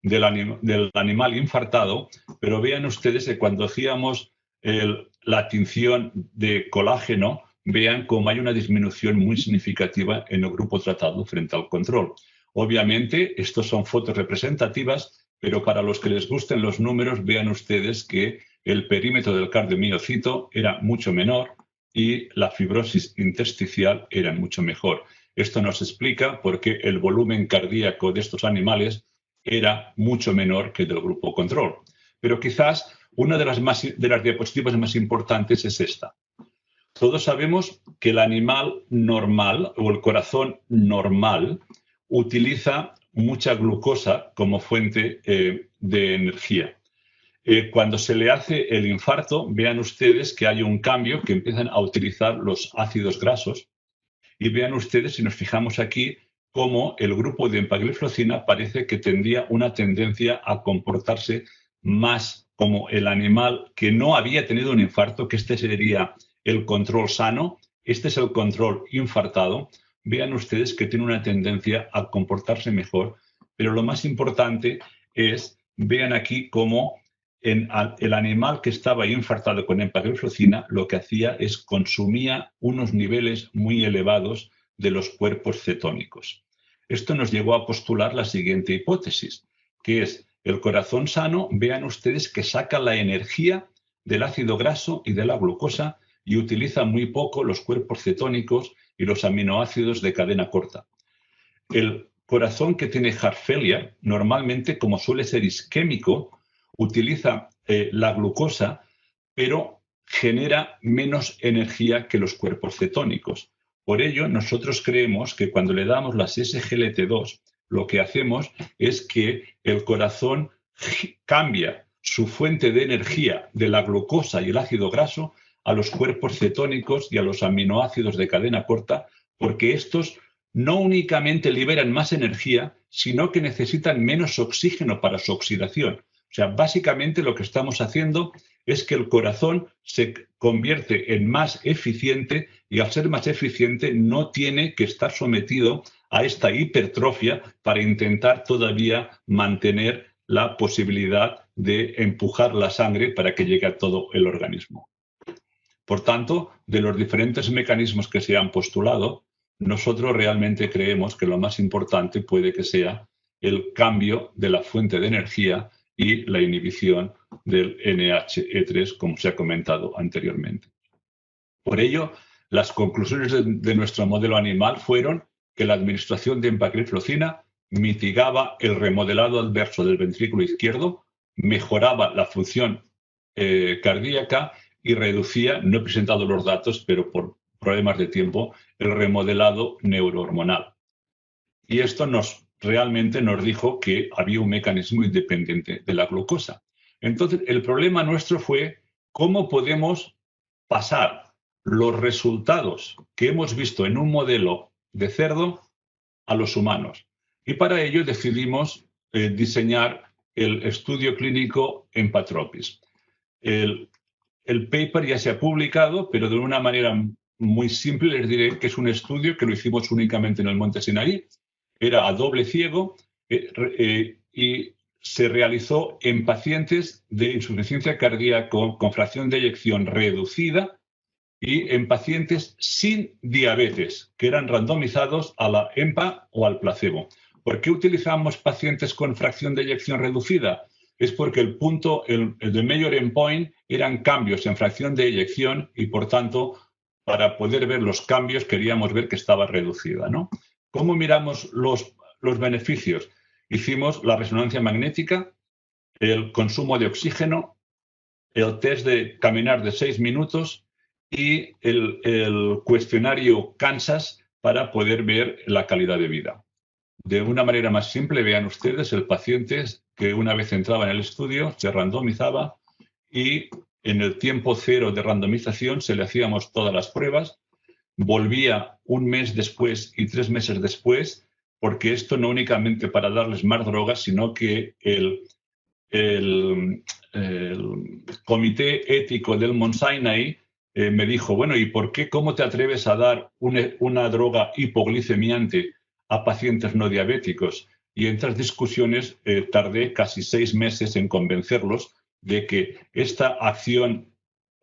del animal infartado, pero vean ustedes que cuando hacíamos la tinción de colágeno, vean cómo hay una disminución muy significativa en el grupo tratado frente al control. Obviamente, estos son fotos representativas, pero para los que les gusten los números, vean ustedes que el perímetro del cardiomiocito era mucho menor y la fibrosis intersticial era mucho mejor. Esto nos explica por qué el volumen cardíaco de estos animales era mucho menor que del grupo control. Pero quizás una de las diapositivas más importantes es esta. Todos sabemos que el animal normal o el corazón normal utiliza mucha glucosa como fuente de energía. Cuando se le hace el infarto, vean ustedes que hay un cambio, que empiezan a utilizar los ácidos grasos. Y vean ustedes, si nos fijamos aquí, cómo el grupo de empagliflozina parece que tendría una tendencia a comportarse más como el animal que no había tenido un infarto, que este sería el control sano, este es el control infartado. Vean ustedes que tiene una tendencia a comportarse mejor, pero lo más importante es, vean aquí cómo el animal que estaba infartado con empagliflozina lo que hacía es consumía unos niveles muy elevados de los cuerpos cetónicos. Esto nos llevó a postular la siguiente hipótesis, que es el corazón sano, vean ustedes que saca la energía del ácido graso y de la glucosa y utiliza muy poco los cuerpos cetónicos y los aminoácidos de cadena corta. El corazón que tiene heart failure, normalmente, como suele ser isquémico, utiliza la glucosa, pero genera menos energía que los cuerpos cetónicos. Por ello, nosotros creemos que cuando le damos las SGLT2, lo que hacemos es que el corazón cambia su fuente de energía de la glucosa y el ácido graso a los cuerpos cetónicos y a los aminoácidos de cadena corta, porque estos no únicamente liberan más energía, sino que necesitan menos oxígeno para su oxidación. O sea, básicamente lo que estamos haciendo es que el corazón se convierte en más eficiente y al ser más eficiente no tiene que estar sometido a esta hipertrofia para intentar todavía mantener la posibilidad de empujar la sangre para que llegue a todo el organismo. Por tanto, de los diferentes mecanismos que se han postulado, nosotros realmente creemos que lo más importante puede que sea el cambio de la fuente de energía y la inhibición del NHE3, como se ha comentado anteriormente. Por ello, las conclusiones de nuestro modelo animal fueron que la administración de empagliflozina mitigaba el remodelado adverso del ventrículo izquierdo, mejoraba la función cardíaca y reducía, no he presentado los datos, pero por problemas de tiempo, el remodelado neurohormonal. Y esto realmente nos dijo que había un mecanismo independiente de la glucosa. Entonces, el problema nuestro fue cómo podemos pasar los resultados que hemos visto en un modelo de cerdo a los humanos. Y para ello decidimos diseñar el estudio clínico Empatropis. El paper ya se ha publicado, pero de una manera muy simple les diré que es un estudio que lo hicimos únicamente en el Monte Sinaí. Era a doble ciego y se realizó en pacientes de insuficiencia cardíaca con fracción de eyección reducida y en pacientes sin diabetes, que eran randomizados a la EMPA o al placebo. ¿Por qué utilizamos pacientes con fracción de eyección reducida? Es porque el punto, el major endpoint, eran cambios en fracción de eyección y, por tanto, para poder ver los cambios queríamos ver que estaba reducida, ¿no? ¿Cómo miramos los beneficios? Hicimos la resonancia magnética, el consumo de oxígeno, el test de caminar de 6 minutos y el cuestionario Kansas para poder ver la calidad de vida. De una manera más simple, vean ustedes, el paciente que una vez entraba en el estudio se randomizaba y en el tiempo cero de randomización se le hacíamos todas las pruebas, volvía un mes después y 3 meses después, porque esto no únicamente para darles más drogas, sino que el comité ético del Mount Sinai me dijo, bueno, ¿y por qué, cómo te atreves a dar una droga hipoglicemiante a pacientes no diabéticos? Y en estas discusiones tardé casi 6 meses en convencerlos de que esta acción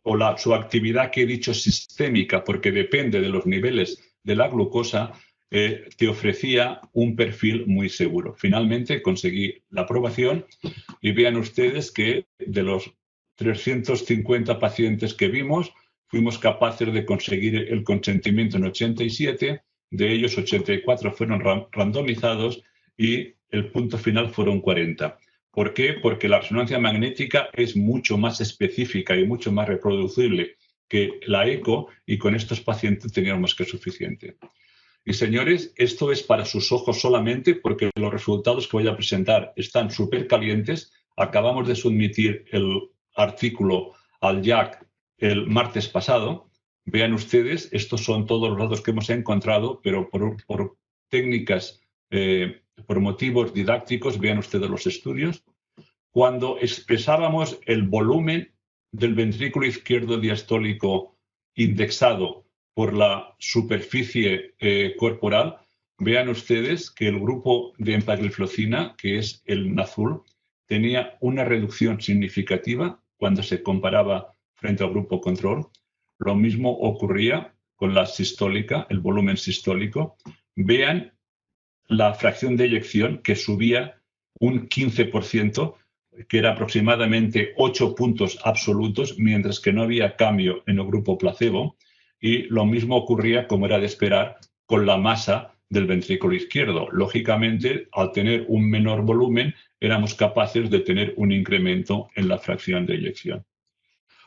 o su actividad que he dicho sistémica, porque depende de los niveles de la glucosa, te ofrecía un perfil muy seguro. Finalmente conseguí la aprobación y vean ustedes que de los 350 pacientes que vimos, fuimos capaces de conseguir el consentimiento en 87, de ellos 84 fueron randomizados y el punto final fueron 40. ¿Por qué? Porque la resonancia magnética es mucho más específica y mucho más reproducible que la eco y con estos pacientes teníamos que suficiente. Y señores, esto es para sus ojos solamente porque los resultados que voy a presentar están súper calientes. Acabamos de submitir el artículo al JACC el martes pasado. Vean ustedes, estos son todos los datos que hemos encontrado, pero por técnicas, por motivos didácticos, vean ustedes los estudios. Cuando expresábamos el volumen del ventrículo izquierdo diastólico indexado por la superficie corporal, vean ustedes que el grupo de empagliflozina, que es el en azul, tenía una reducción significativa cuando se comparaba frente al grupo control. Lo mismo ocurría con la sistólica, el volumen sistólico. Vean la fracción de eyección que subía un 15%, que era aproximadamente 8 puntos absolutos, mientras que no había cambio en el grupo placebo. Y lo mismo ocurría, como era de esperar, con la masa del ventrículo izquierdo. Lógicamente, al tener un menor volumen, éramos capaces de tener un incremento en la fracción de eyección.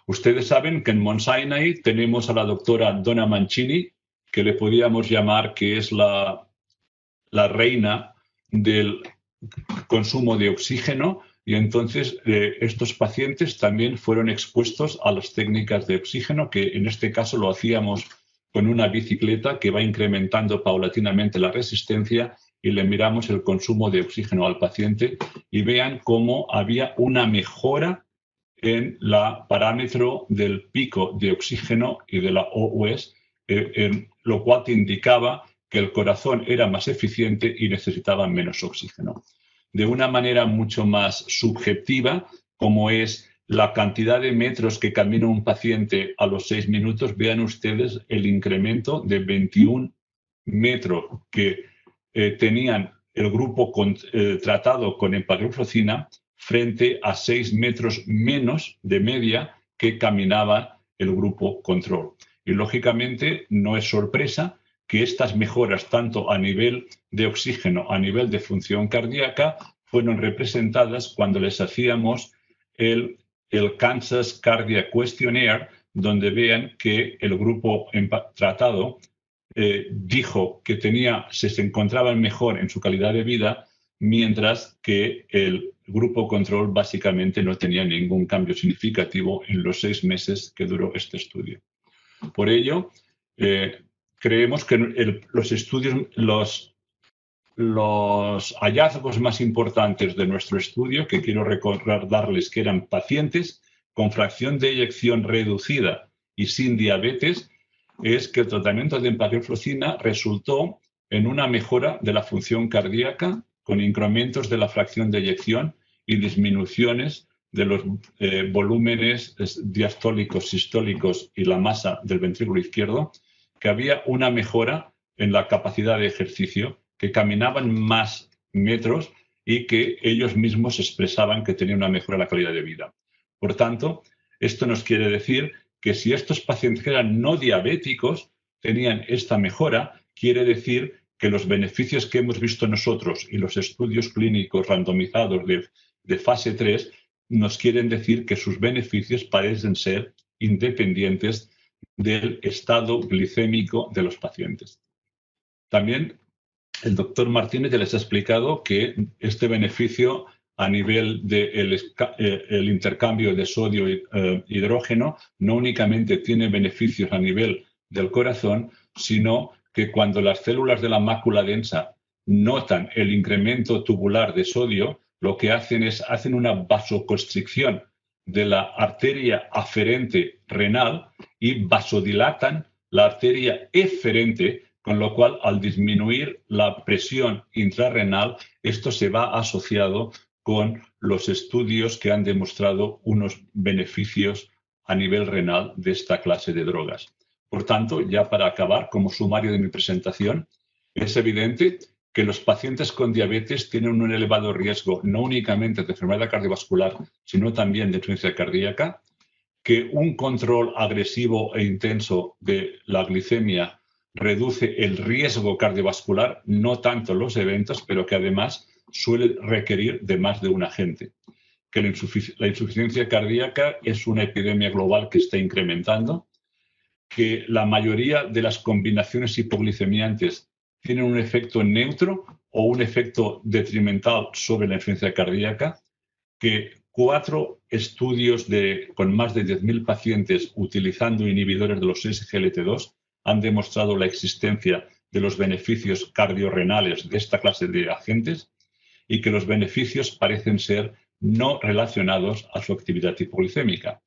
Ustedes saben que en Mount Sinai tenemos a la doctora Donna Mancini, que le podríamos llamar que es la reina del consumo de oxígeno, y entonces estos pacientes también fueron expuestos a las técnicas de oxígeno, que en este caso lo hacíamos con una bicicleta que va incrementando paulatinamente la resistencia, y le miramos el consumo de oxígeno al paciente y vean cómo había una mejora en la parámetro del pico de oxígeno y de la OUS, lo cual te indicaba que el corazón era más eficiente y necesitaba menos oxígeno. De una manera mucho más subjetiva, como es la cantidad de metros que camina un paciente a los 6 minutos, vean ustedes el incremento de 21 metros que tenían el grupo tratado con empagliflozina frente a 6 metros menos de media que caminaba el grupo control. Y lógicamente no es sorpresa que estas mejoras, tanto a nivel de oxígeno, a nivel de función cardíaca, fueron representadas cuando les hacíamos el Kansas Cardiac Questionnaire, donde vean que el grupo tratado dijo que se encontraban mejor en su calidad de vida, mientras que el grupo control básicamente no tenía ningún cambio significativo en los 6 meses que duró este estudio. Por ello, creemos que los estudios, los hallazgos más importantes de nuestro estudio, que quiero recordarles que eran pacientes con fracción de eyección reducida y sin diabetes, es que el tratamiento de empagliflozina resultó en una mejora de la función cardíaca con incrementos de la fracción de eyección y disminuciones de los volúmenes diastólicos, sistólicos y la masa del ventrículo izquierdo, que había una mejora en la capacidad de ejercicio, que caminaban más metros y que ellos mismos expresaban que tenían una mejora en la calidad de vida. Por tanto, esto nos quiere decir que si estos pacientes que eran no diabéticos tenían esta mejora, quiere decir que los beneficios que hemos visto nosotros y los estudios clínicos randomizados de fase 3 nos quieren decir que sus beneficios parecen ser independientes del estado glicémico de los pacientes. También el doctor Martínez ya les ha explicado que este beneficio a nivel del intercambio de sodio e hidrógeno no únicamente tiene beneficios a nivel del corazón, sino que cuando las células de la mácula densa notan el incremento tubular de sodio, lo que hacen es una vasoconstricción de la arteria aferente renal y vasodilatan la arteria eferente, con lo cual al disminuir la presión intrarrenal, esto se va asociado con los estudios que han demostrado unos beneficios a nivel renal de esta clase de drogas. Por tanto, ya para acabar, como sumario de mi presentación, es evidente que los pacientes con diabetes tienen un elevado riesgo no únicamente de enfermedad cardiovascular, sino también de insuficiencia cardíaca, que un control agresivo e intenso de la glicemia reduce el riesgo cardiovascular, no tanto los eventos, pero que además suele requerir de más de un agente, que la insuficiencia cardíaca es una epidemia global que está incrementando, que la mayoría de las combinaciones hipoglicemiantes tienen un efecto neutro o un efecto detrimental sobre la insuficiencia cardíaca, que 4 estudios con más de 10.000 pacientes utilizando inhibidores de los SGLT2 han demostrado la existencia de los beneficios cardiorrenales de esta clase de agentes y que los beneficios parecen ser no relacionados a su actividad hipoglicémica.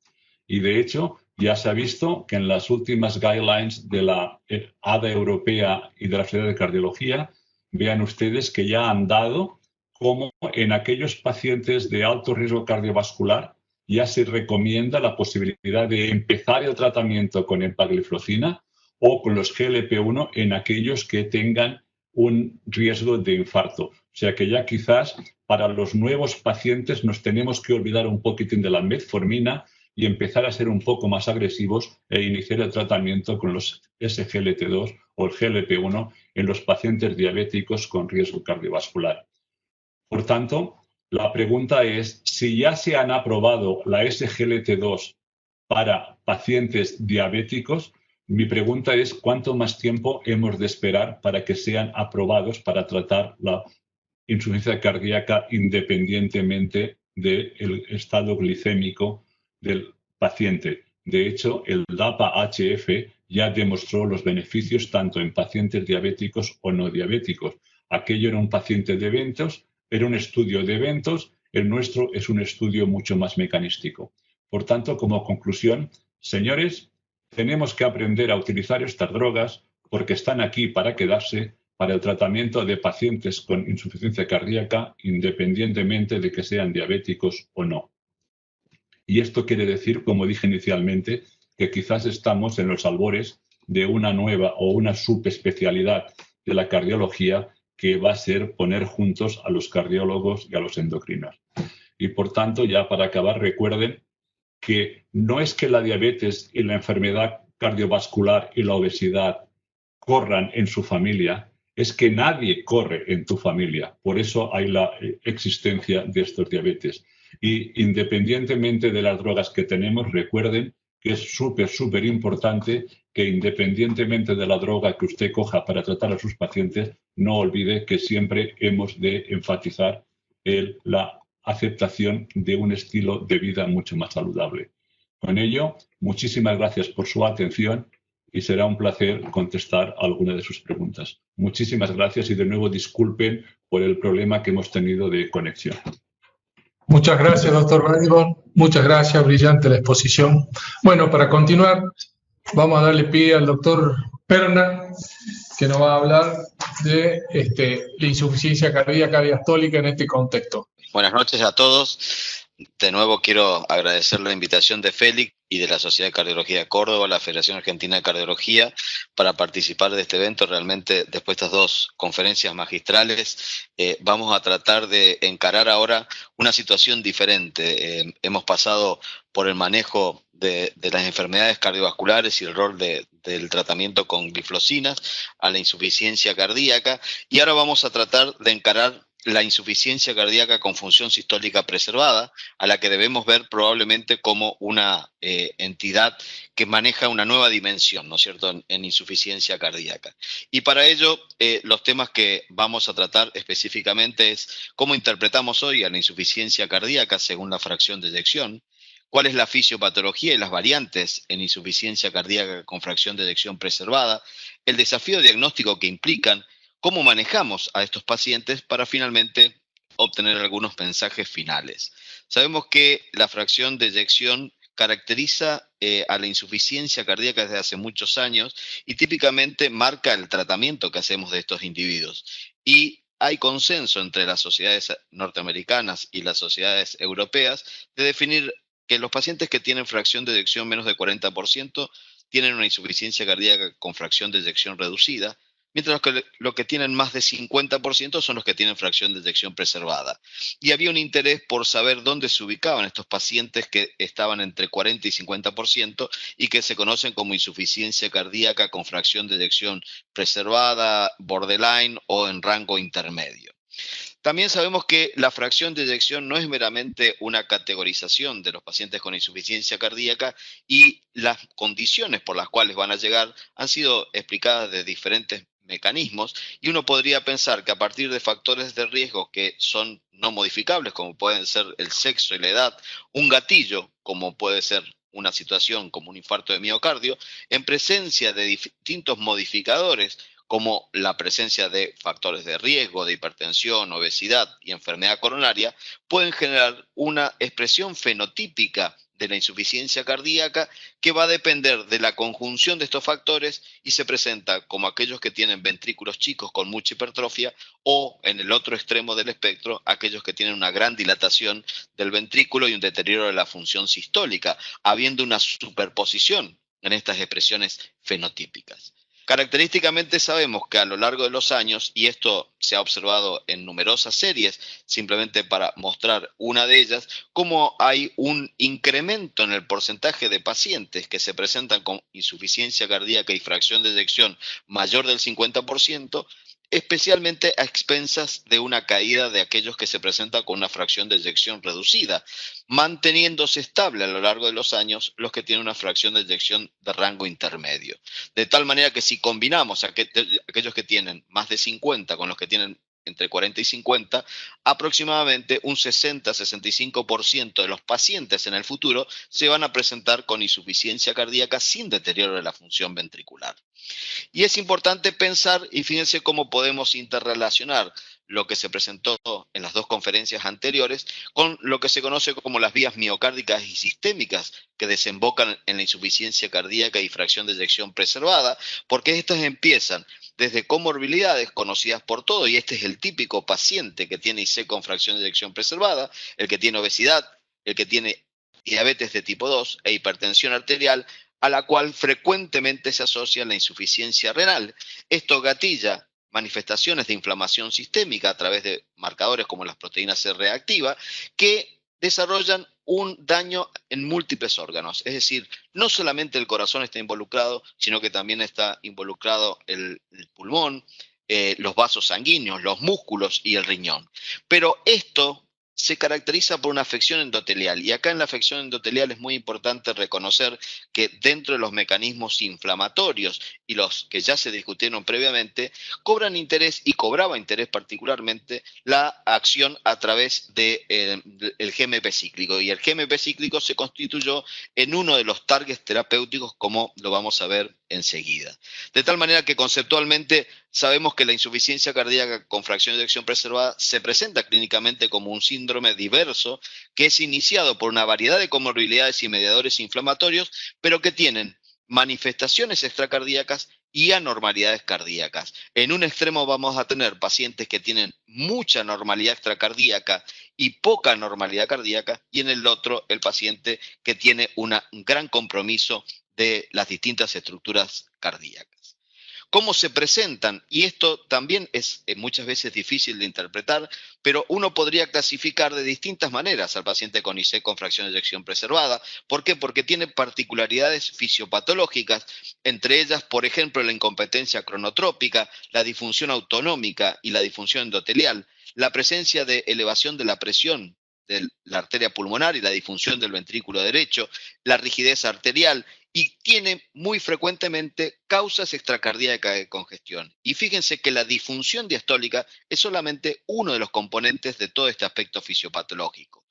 Y de hecho, ya se ha visto que en las últimas guidelines de la ADA europea y de la Sociedad de Cardiología, vean ustedes que ya han dado como en aquellos pacientes de alto riesgo cardiovascular ya se recomienda la posibilidad de empezar el tratamiento con empagliflozina o con los GLP-1 en aquellos que tengan un riesgo de infarto. O sea que ya quizás para los nuevos pacientes nos tenemos que olvidar un poquitín de la metformina y empezar a ser un poco más agresivos e iniciar el tratamiento con los SGLT2 o el GLP-1 en los pacientes diabéticos con riesgo cardiovascular. Por tanto, la pregunta es, si ya se han aprobado la SGLT2 para pacientes diabéticos, mi pregunta es ¿cuánto más tiempo hemos de esperar para que sean aprobados para tratar la insuficiencia cardíaca independientemente del estado glicémico del paciente? De hecho, el DAPA-HF ya demostró los beneficios tanto en pacientes diabéticos o no diabéticos. Aquello era un paciente de eventos, era un estudio de eventos, el nuestro es un estudio mucho más mecanístico. Por tanto, como conclusión, señores, tenemos que aprender a utilizar estas drogas porque están aquí para quedarse para el tratamiento de pacientes con insuficiencia cardíaca, independientemente de que sean diabéticos o no. Y esto quiere decir, como dije inicialmente, que quizás estamos en los albores de una nueva o una subespecialidad de la cardiología que va a ser poner juntos a los cardiólogos y a los endocrinos. Y por tanto, ya para acabar, recuerden que no es que la diabetes y la enfermedad cardiovascular y la obesidad corran en su familia, es que nadie corre en tu familia. Por eso hay la existencia de estos diabetes. Y independientemente de las drogas que tenemos, recuerden que es súper importante que independientemente de la droga que usted coja para tratar a sus pacientes, no olvide que siempre hemos de enfatizar la aceptación de un estilo de vida mucho más saludable. Con ello, muchísimas gracias por su atención y será un placer contestar alguna de sus preguntas. Muchísimas gracias y de nuevo disculpen por el problema que hemos tenido de conexión.
Muchas gracias, doctor Byron. Muchas gracias, brillante la exposición. Bueno, para continuar, vamos a darle pie al doctor Perna, que nos va a hablar de la insuficiencia cardíaca diastólica en este contexto.
Buenas noches a todos. De nuevo quiero agradecer la invitación de Félix y de la Sociedad de Cardiología de Córdoba, la Federación Argentina de Cardiología, para participar de este evento. Realmente, después de estas dos conferencias magistrales, vamos a tratar de encarar ahora una situación diferente. Hemos pasado por el manejo de las enfermedades cardiovasculares y el rol del tratamiento con gliflocinas a la insuficiencia cardíaca, y ahora vamos a tratar de encarar la insuficiencia cardíaca con función sistólica preservada, a la que debemos ver probablemente como una entidad que maneja una nueva dimensión, ¿no es cierto?, en insuficiencia cardíaca. Y para ello, los temas que vamos a tratar específicamente es cómo interpretamos hoy a la insuficiencia cardíaca según la fracción de eyección, cuál es la fisiopatología y las variantes en insuficiencia cardíaca con fracción de eyección preservada, el desafío diagnóstico que implican, cómo manejamos a estos pacientes para finalmente obtener algunos mensajes finales. Sabemos que la fracción de eyección caracteriza a la insuficiencia cardíaca desde hace muchos años y típicamente marca el tratamiento que hacemos de estos individuos. Y hay consenso entre las sociedades norteamericanas y las sociedades europeas de definir que los pacientes que tienen fracción de eyección menos de 40% tienen una insuficiencia cardíaca con fracción de eyección reducida, mientras que los que tienen más de 50% son los que tienen fracción de eyección preservada. Y había un interés por saber dónde se ubicaban estos pacientes que estaban entre 40 y 50% y que se conocen como insuficiencia cardíaca con fracción de eyección preservada, borderline o en rango intermedio. También sabemos que la fracción de eyección no es meramente una categorización de los pacientes con insuficiencia cardíaca y las condiciones por las cuales van a llegar han sido explicadas de diferentes mecanismos y uno podría pensar que a partir de factores de riesgo que son no modificables, como pueden ser el sexo y la edad, un gatillo, como puede ser una situación como un infarto de miocardio, en presencia de distintos modificadores, como la presencia de factores de riesgo, de hipertensión, obesidad y enfermedad coronaria, pueden generar una expresión fenotípica de la insuficiencia cardíaca que va a depender de la conjunción de estos factores y se presenta como aquellos que tienen ventrículos chicos con mucha hipertrofia o, en el otro extremo del espectro, aquellos que tienen una gran dilatación del ventrículo y un deterioro de la función sistólica, habiendo una superposición en estas expresiones fenotípicas. Característicamente sabemos que a lo largo de los años, y esto se ha observado en numerosas series, simplemente para mostrar una de ellas, cómo hay un incremento en el porcentaje de pacientes que se presentan con insuficiencia cardíaca y fracción de eyección mayor del 50%, especialmente a expensas de una caída de aquellos que se presentan con una fracción de eyección reducida, manteniéndose estable a lo largo de los años los que tienen una fracción de eyección de rango intermedio. De tal manera que si combinamos aquellos que tienen más de 50 con los que tienen entre 40 y 50, aproximadamente un 60-65% de los pacientes en el futuro se van a presentar con insuficiencia cardíaca sin deterioro de la función ventricular. Y es importante pensar, y fíjense cómo podemos interrelacionar lo que se presentó en las dos conferencias anteriores con lo que se conoce como las vías miocárdicas y sistémicas que desembocan en la insuficiencia cardíaca y fracción de eyección preservada, porque estas empiezan desde comorbilidades conocidas por todos, y este es el típico paciente que tiene IC con fracción de eyección preservada, el que tiene obesidad, el que tiene diabetes de tipo 2 e hipertensión arterial, a la cual frecuentemente se asocia la insuficiencia renal. Esto gatilla manifestaciones de inflamación sistémica a través de marcadores como las proteínas C reactiva, que desarrollan un daño en múltiples órganos. Es decir, no solamente el corazón está involucrado, sino que también está involucrado el pulmón, los vasos sanguíneos, los músculos y el riñón. Pero esto se caracteriza por una afección endotelial, y acá en la afección endotelial es muy importante reconocer que dentro de los mecanismos inflamatorios y los que ya se discutieron previamente, cobran interés, y cobraba interés particularmente, la acción a través del GMP cíclico, y el GMP cíclico se constituyó en uno de los targets terapéuticos, como lo vamos a ver enseguida. De tal manera que conceptualmente sabemos que la insuficiencia cardíaca con fracción de eyección preservada se presenta clínicamente como un síndrome diverso que es iniciado por una variedad de comorbilidades y mediadores inflamatorios, pero que tienen manifestaciones extracardíacas y anormalidades cardíacas. En un extremo vamos a tener pacientes que tienen mucha normalidad extracardíaca y poca normalidad cardíaca, y en el otro el paciente que tiene un gran compromiso de las distintas estructuras cardíacas. ¿Cómo se presentan? Y esto también es muchas veces difícil de interpretar, pero uno podría clasificar de distintas maneras al paciente con IC con fracción de eyección preservada. ¿Por qué? Porque tiene particularidades fisiopatológicas, entre ellas, por ejemplo, la incompetencia cronotrópica, la disfunción autonómica y la disfunción endotelial, la presencia de elevación de la presión de la arteria pulmonar y la disfunción del ventrículo derecho, la rigidez arterial, y tiene muy frecuentemente causas extracardíacas de congestión. Y fíjense que la disfunción diastólica es solamente uno de los componentes de todo este aspecto fisiopatológico.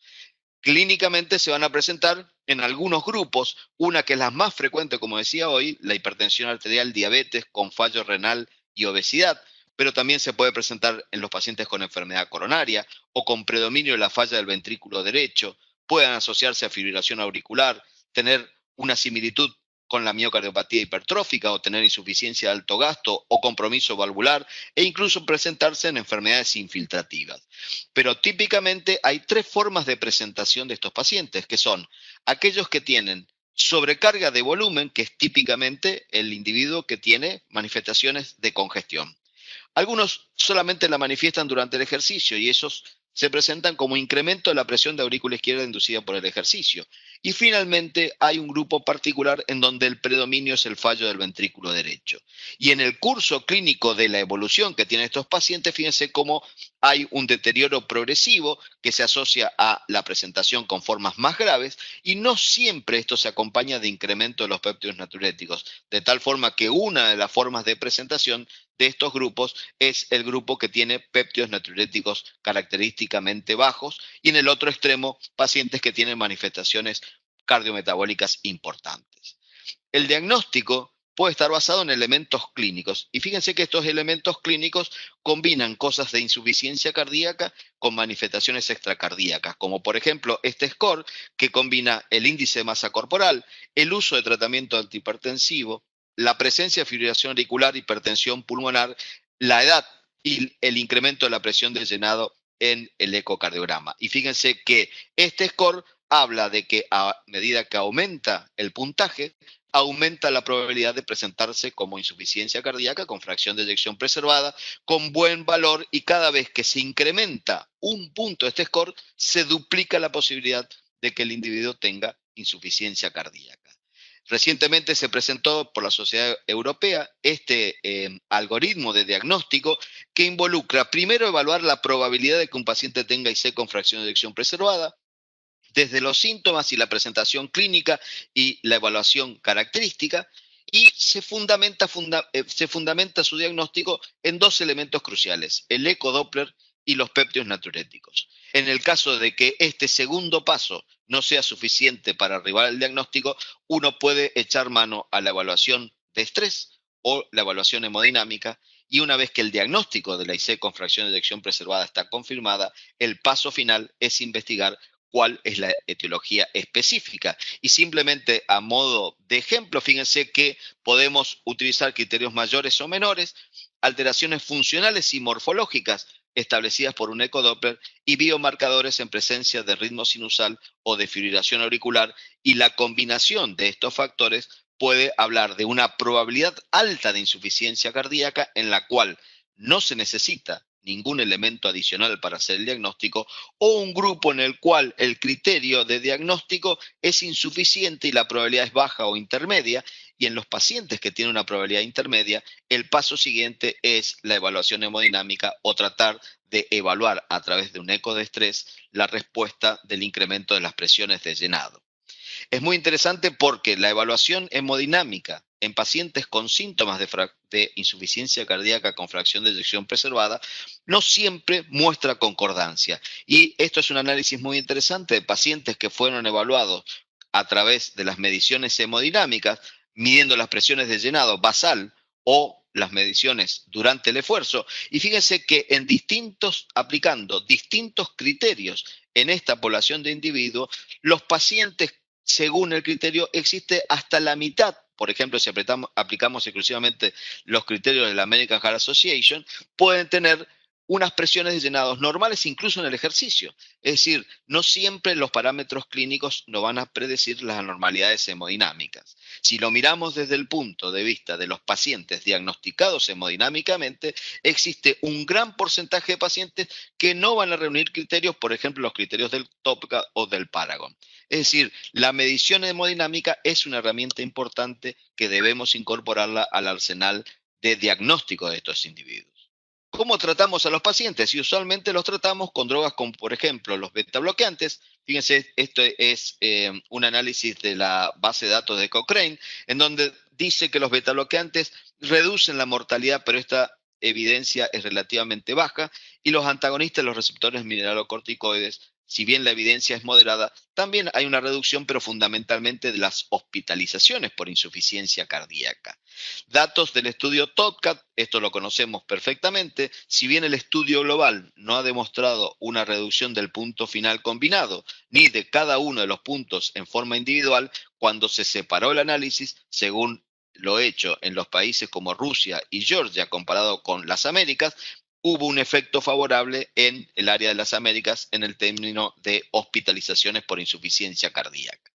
Clínicamente se van a presentar en algunos grupos, una que es la más frecuente, como decía hoy, la hipertensión arterial, diabetes con fallo renal y obesidad, pero también se puede presentar en los pacientes con enfermedad coronaria o con predominio de la falla del ventrículo derecho, puedan asociarse a fibrilación auricular, tener una similitud con la miocardiopatía hipertrófica o tener insuficiencia de alto gasto o compromiso valvular, e incluso presentarse en enfermedades infiltrativas. Pero típicamente hay tres formas de presentación de estos pacientes, que son aquellos que tienen sobrecarga de volumen, que es típicamente el individuo que tiene manifestaciones de congestión. Algunos solamente la manifiestan durante el ejercicio, y esos se presentan como incremento de la presión de aurícula izquierda inducida por el ejercicio. Y finalmente hay un grupo particular en donde el predominio es el fallo del ventrículo derecho. Y en el curso clínico de la evolución que tienen estos pacientes, fíjense cómo hay un deterioro progresivo que se asocia a la presentación con formas más graves, y no siempre esto se acompaña de incremento de los péptidos natriuréticos, de tal forma que una de las formas de presentación de estos grupos es el grupo que tiene péptidos natriuréticos característicamente bajos, y en el otro extremo pacientes que tienen manifestaciones cardiometabólicas importantes. El diagnóstico puede estar basado en elementos clínicos, y fíjense que estos elementos clínicos combinan cosas de insuficiencia cardíaca con manifestaciones extracardíacas, como por ejemplo este score que combina el índice de masa corporal, el uso de tratamiento antihipertensivo, la presencia de fibrilación auricular, hipertensión pulmonar, la edad y el incremento de la presión de llenado en el ecocardiograma. Y fíjense que este score habla de que a medida que aumenta el puntaje, aumenta la probabilidad de presentarse como insuficiencia cardíaca con fracción de eyección preservada, con buen valor, y cada vez que se incrementa un punto de este score, se duplica la posibilidad de que el individuo tenga insuficiencia cardíaca. Recientemente se presentó por la Sociedad Europea este algoritmo de diagnóstico que involucra primero evaluar la probabilidad de que un paciente tenga IC con fracción de eyección preservada, desde los síntomas y la presentación clínica y la evaluación característica, y se fundamenta su diagnóstico en dos elementos cruciales, el ecodoppler y los péptidos natriuréticos. En el caso de que este segundo paso no sea suficiente para arribar al diagnóstico, uno puede echar mano a la evaluación de estrés o la evaluación hemodinámica, y una vez que el diagnóstico de la IC con fracción de eyección preservada está confirmada, el paso final es investigar cuál es la etiología específica. Y simplemente a modo de ejemplo, fíjense que podemos utilizar criterios mayores o menores, alteraciones funcionales y morfológicas establecidas por un ecodoppler y biomarcadores en presencia de ritmo sinusal o de fibrilación auricular, y la combinación de estos factores puede hablar de una probabilidad alta de insuficiencia cardíaca en la cual no se necesita ningún elemento adicional para hacer el diagnóstico, o un grupo en el cual el criterio de diagnóstico es insuficiente y la probabilidad es baja o intermedia, y en los pacientes que tienen una probabilidad intermedia, el paso siguiente es la evaluación hemodinámica o tratar de evaluar a través de un eco de estrés la respuesta del incremento de las presiones de llenado. Es muy interesante porque la evaluación hemodinámica en pacientes con síntomas de insuficiencia cardíaca con fracción de eyección preservada no siempre muestra concordancia. Y esto es un análisis muy interesante de pacientes que fueron evaluados a través de las mediciones hemodinámicas, midiendo las presiones de llenado basal o las mediciones durante el esfuerzo. Y fíjense que aplicando distintos criterios en esta población de individuos, los pacientes, según el criterio, existe hasta la mitad. Por ejemplo, si aplicamos exclusivamente los criterios de la American Heart Association, pueden tener unas presiones de llenados normales incluso en el ejercicio. Es decir, no siempre los parámetros clínicos nos van a predecir las anormalidades hemodinámicas. Si lo miramos desde el punto de vista de los pacientes diagnosticados hemodinámicamente, existe un gran porcentaje de pacientes que no van a reunir criterios, por ejemplo, los criterios del TOPCA o del Paragon. Es decir, la medición hemodinámica es una herramienta importante que debemos incorporarla al arsenal de diagnóstico de estos individuos. ¿Cómo tratamos a los pacientes? Y usualmente los tratamos con drogas como, por ejemplo, los betabloqueantes. Fíjense, esto es un análisis de la base de datos de Cochrane, en donde dice que los betabloqueantes reducen la mortalidad, pero esta evidencia es relativamente baja, y los antagonistas de los receptores mineralocorticoides, si bien la evidencia es moderada, también hay una reducción, pero fundamentalmente de las hospitalizaciones por insuficiencia cardíaca. Datos del estudio TOPCAT, esto lo conocemos perfectamente, si bien el estudio global no ha demostrado una reducción del punto final combinado, ni de cada uno de los puntos en forma individual, cuando se separó el análisis, según lo hecho en los países como Rusia y Georgia comparado con las Américas, hubo un efecto favorable en el área de las Américas en el término de hospitalizaciones por insuficiencia cardíaca.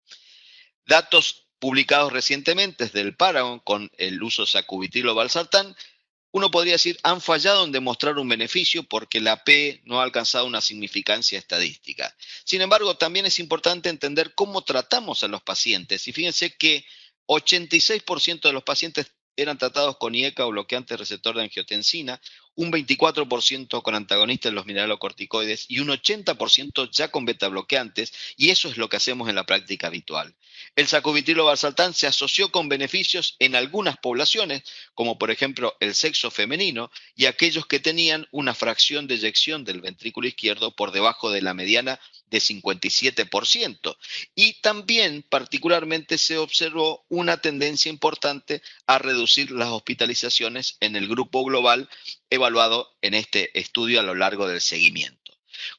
Datos publicados recientemente del Paragon con el uso sacubitril o valsartán, uno podría decir, han fallado en demostrar un beneficio porque la P no ha alcanzado una significancia estadística. Sin embargo, también es importante entender cómo tratamos a los pacientes. Y fíjense que 86% de los pacientes eran tratados con IECA o bloqueante receptor de angiotensina, un 24% con antagonistas de los mineralocorticoides y un 80% ya con betabloqueantes, y eso es lo que hacemos en la práctica habitual. El sacubitril o valsartán se asoció con beneficios en algunas poblaciones, como por ejemplo el sexo femenino y aquellos que tenían una fracción de eyección del ventrículo izquierdo por debajo de la mediana de 57%. Y también particularmente se observó una tendencia importante a reducir las hospitalizaciones en el grupo global evaluado en este estudio a lo largo del seguimiento.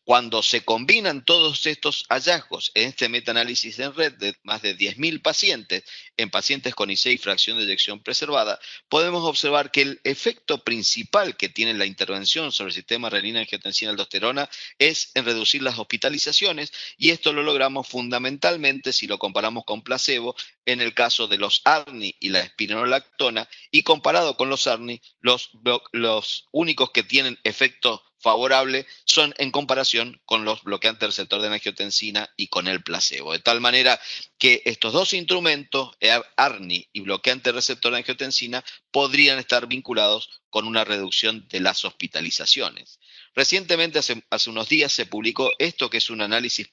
Cuando se combinan todos estos hallazgos en este metaanálisis en red de más de 10.000 pacientes, en pacientes con IC y fracción de eyección preservada, podemos observar que el efecto principal que tiene la intervención sobre el sistema renina-angiotensina-aldosterona es en reducir las hospitalizaciones, y esto lo logramos fundamentalmente si lo comparamos con placebo en el caso de los ARNI y la espironolactona, y comparado con los ARNI, los únicos que tienen efecto favorable son en comparación con los bloqueantes del receptor de angiotensina y con el placebo. De tal manera que estos dos instrumentos, ARNI y bloqueante del receptor de angiotensina, podrían estar vinculados con una reducción de las hospitalizaciones. Recientemente, hace unos días, se publicó esto, que es un análisis,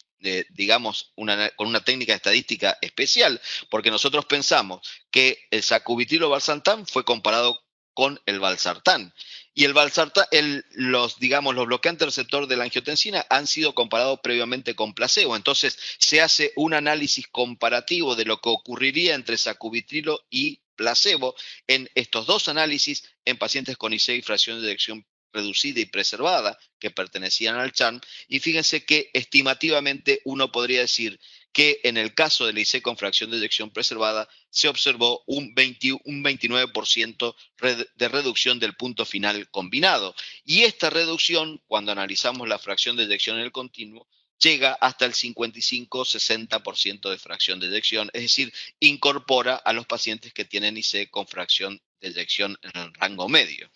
digamos, con una técnica estadística especial, porque nosotros pensamos que el sacubitril o valsartán fue comparado con el valsartán. Y el valsartán, los bloqueantes receptor de la angiotensina han sido comparados previamente con placebo. Entonces, se hace un análisis comparativo de lo que ocurriría entre sacubitrilo y placebo en estos dos análisis en pacientes con IC y fracción de eyección reducida y preservada que pertenecían al CHARM, y fíjense que estimativamente uno podría decir que en el caso del IC con fracción de eyección preservada se observó un 29% de reducción del punto final combinado. Y esta reducción, cuando analizamos la fracción de eyección en el continuo, llega hasta el 55-60% de fracción de eyección, es decir, incorpora a los pacientes que tienen IC con fracción de eyección en el rango medio.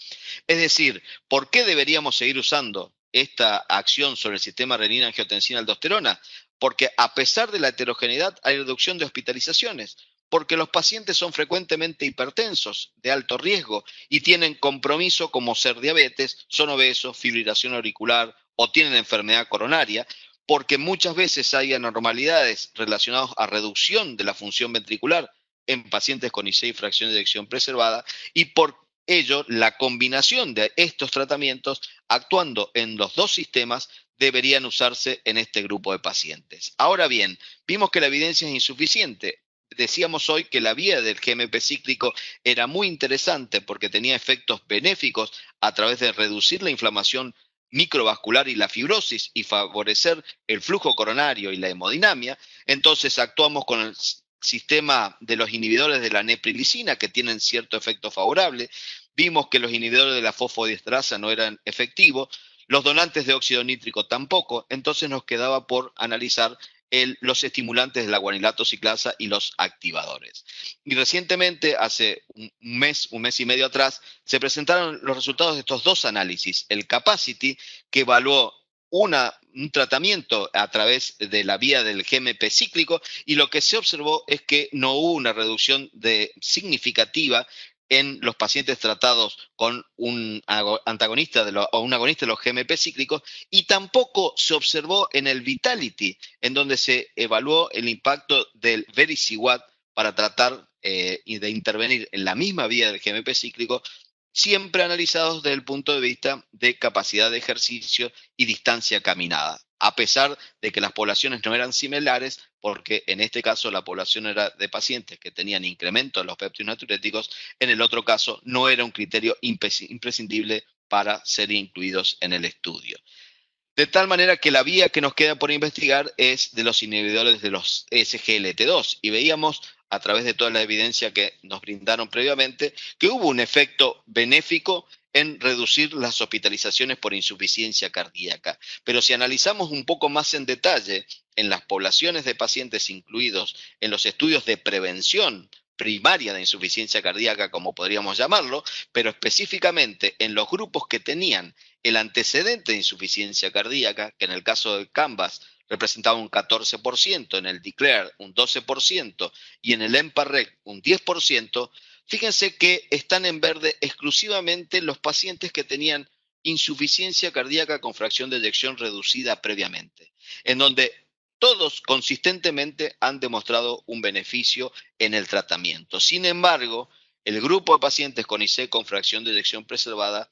Es decir, ¿por qué deberíamos seguir usando esta acción sobre el sistema renina-angiotensina-aldosterona? Porque a pesar de la heterogeneidad hay reducción de hospitalizaciones, porque los pacientes son frecuentemente hipertensos, de alto riesgo, y tienen compromiso como ser diabetes, son obesos, fibrilación auricular o tienen enfermedad coronaria, porque muchas veces hay anormalidades relacionadas a reducción de la función ventricular en pacientes con IC y fracción de eyección preservada, y por ello la combinación de estos tratamientos actuando en los dos sistemas deberían usarse en este grupo de pacientes. Ahora bien, vimos que la evidencia es insuficiente. Decíamos hoy que la vía del GMP cíclico era muy interesante porque tenía efectos benéficos a través de reducir la inflamación microvascular y la fibrosis y favorecer el flujo coronario y la hemodinamia. Entonces actuamos con el sistema de los inhibidores de la neprilicina, que tienen cierto efecto favorable. Vimos que los inhibidores de la fosfodiesterasa no eran efectivos, los donantes de óxido nítrico tampoco. Entonces nos quedaba por analizar los estimulantes de la guanilato ciclasa y los activadores. Y recientemente, hace un mes y medio atrás, se presentaron los resultados de estos dos análisis. El Capacity, que evaluó un tratamiento a través de la vía del GMP cíclico, y lo que se observó es que no hubo una reducción significativa en los pacientes tratados con un antagonista o un agonista de los GMP cíclicos, y tampoco se observó en el Vitality, en donde se evaluó el impacto del Vericiguat para tratar y de intervenir en la misma vía del GMP cíclico, siempre analizados desde el punto de vista de capacidad de ejercicio y distancia caminada, a pesar de que las poblaciones no eran similares, porque en este caso la población era de pacientes que tenían incremento de los péptidos natriuréticos, en el otro caso no era un criterio imprescindible para ser incluidos en el estudio. De tal manera que la vía que nos queda por investigar es de los inhibidores de los SGLT2, y veíamos a través de toda la evidencia que nos brindaron previamente que hubo un efecto benéfico en reducir las hospitalizaciones por insuficiencia cardíaca. Pero si analizamos un poco más en detalle en las poblaciones de pacientes incluidos en los estudios de prevención primaria de insuficiencia cardíaca, como podríamos llamarlo, pero específicamente en los grupos que tenían el antecedente de insuficiencia cardíaca, que en el caso del Canvas representaba un 14%, en el DECLARE un 12% y en el EMPA-REC un 10%, fíjense que están en verde exclusivamente los pacientes que tenían insuficiencia cardíaca con fracción de eyección reducida previamente, en donde todos consistentemente han demostrado un beneficio en el tratamiento. Sin embargo, el grupo de pacientes con IC con fracción de eyección preservada,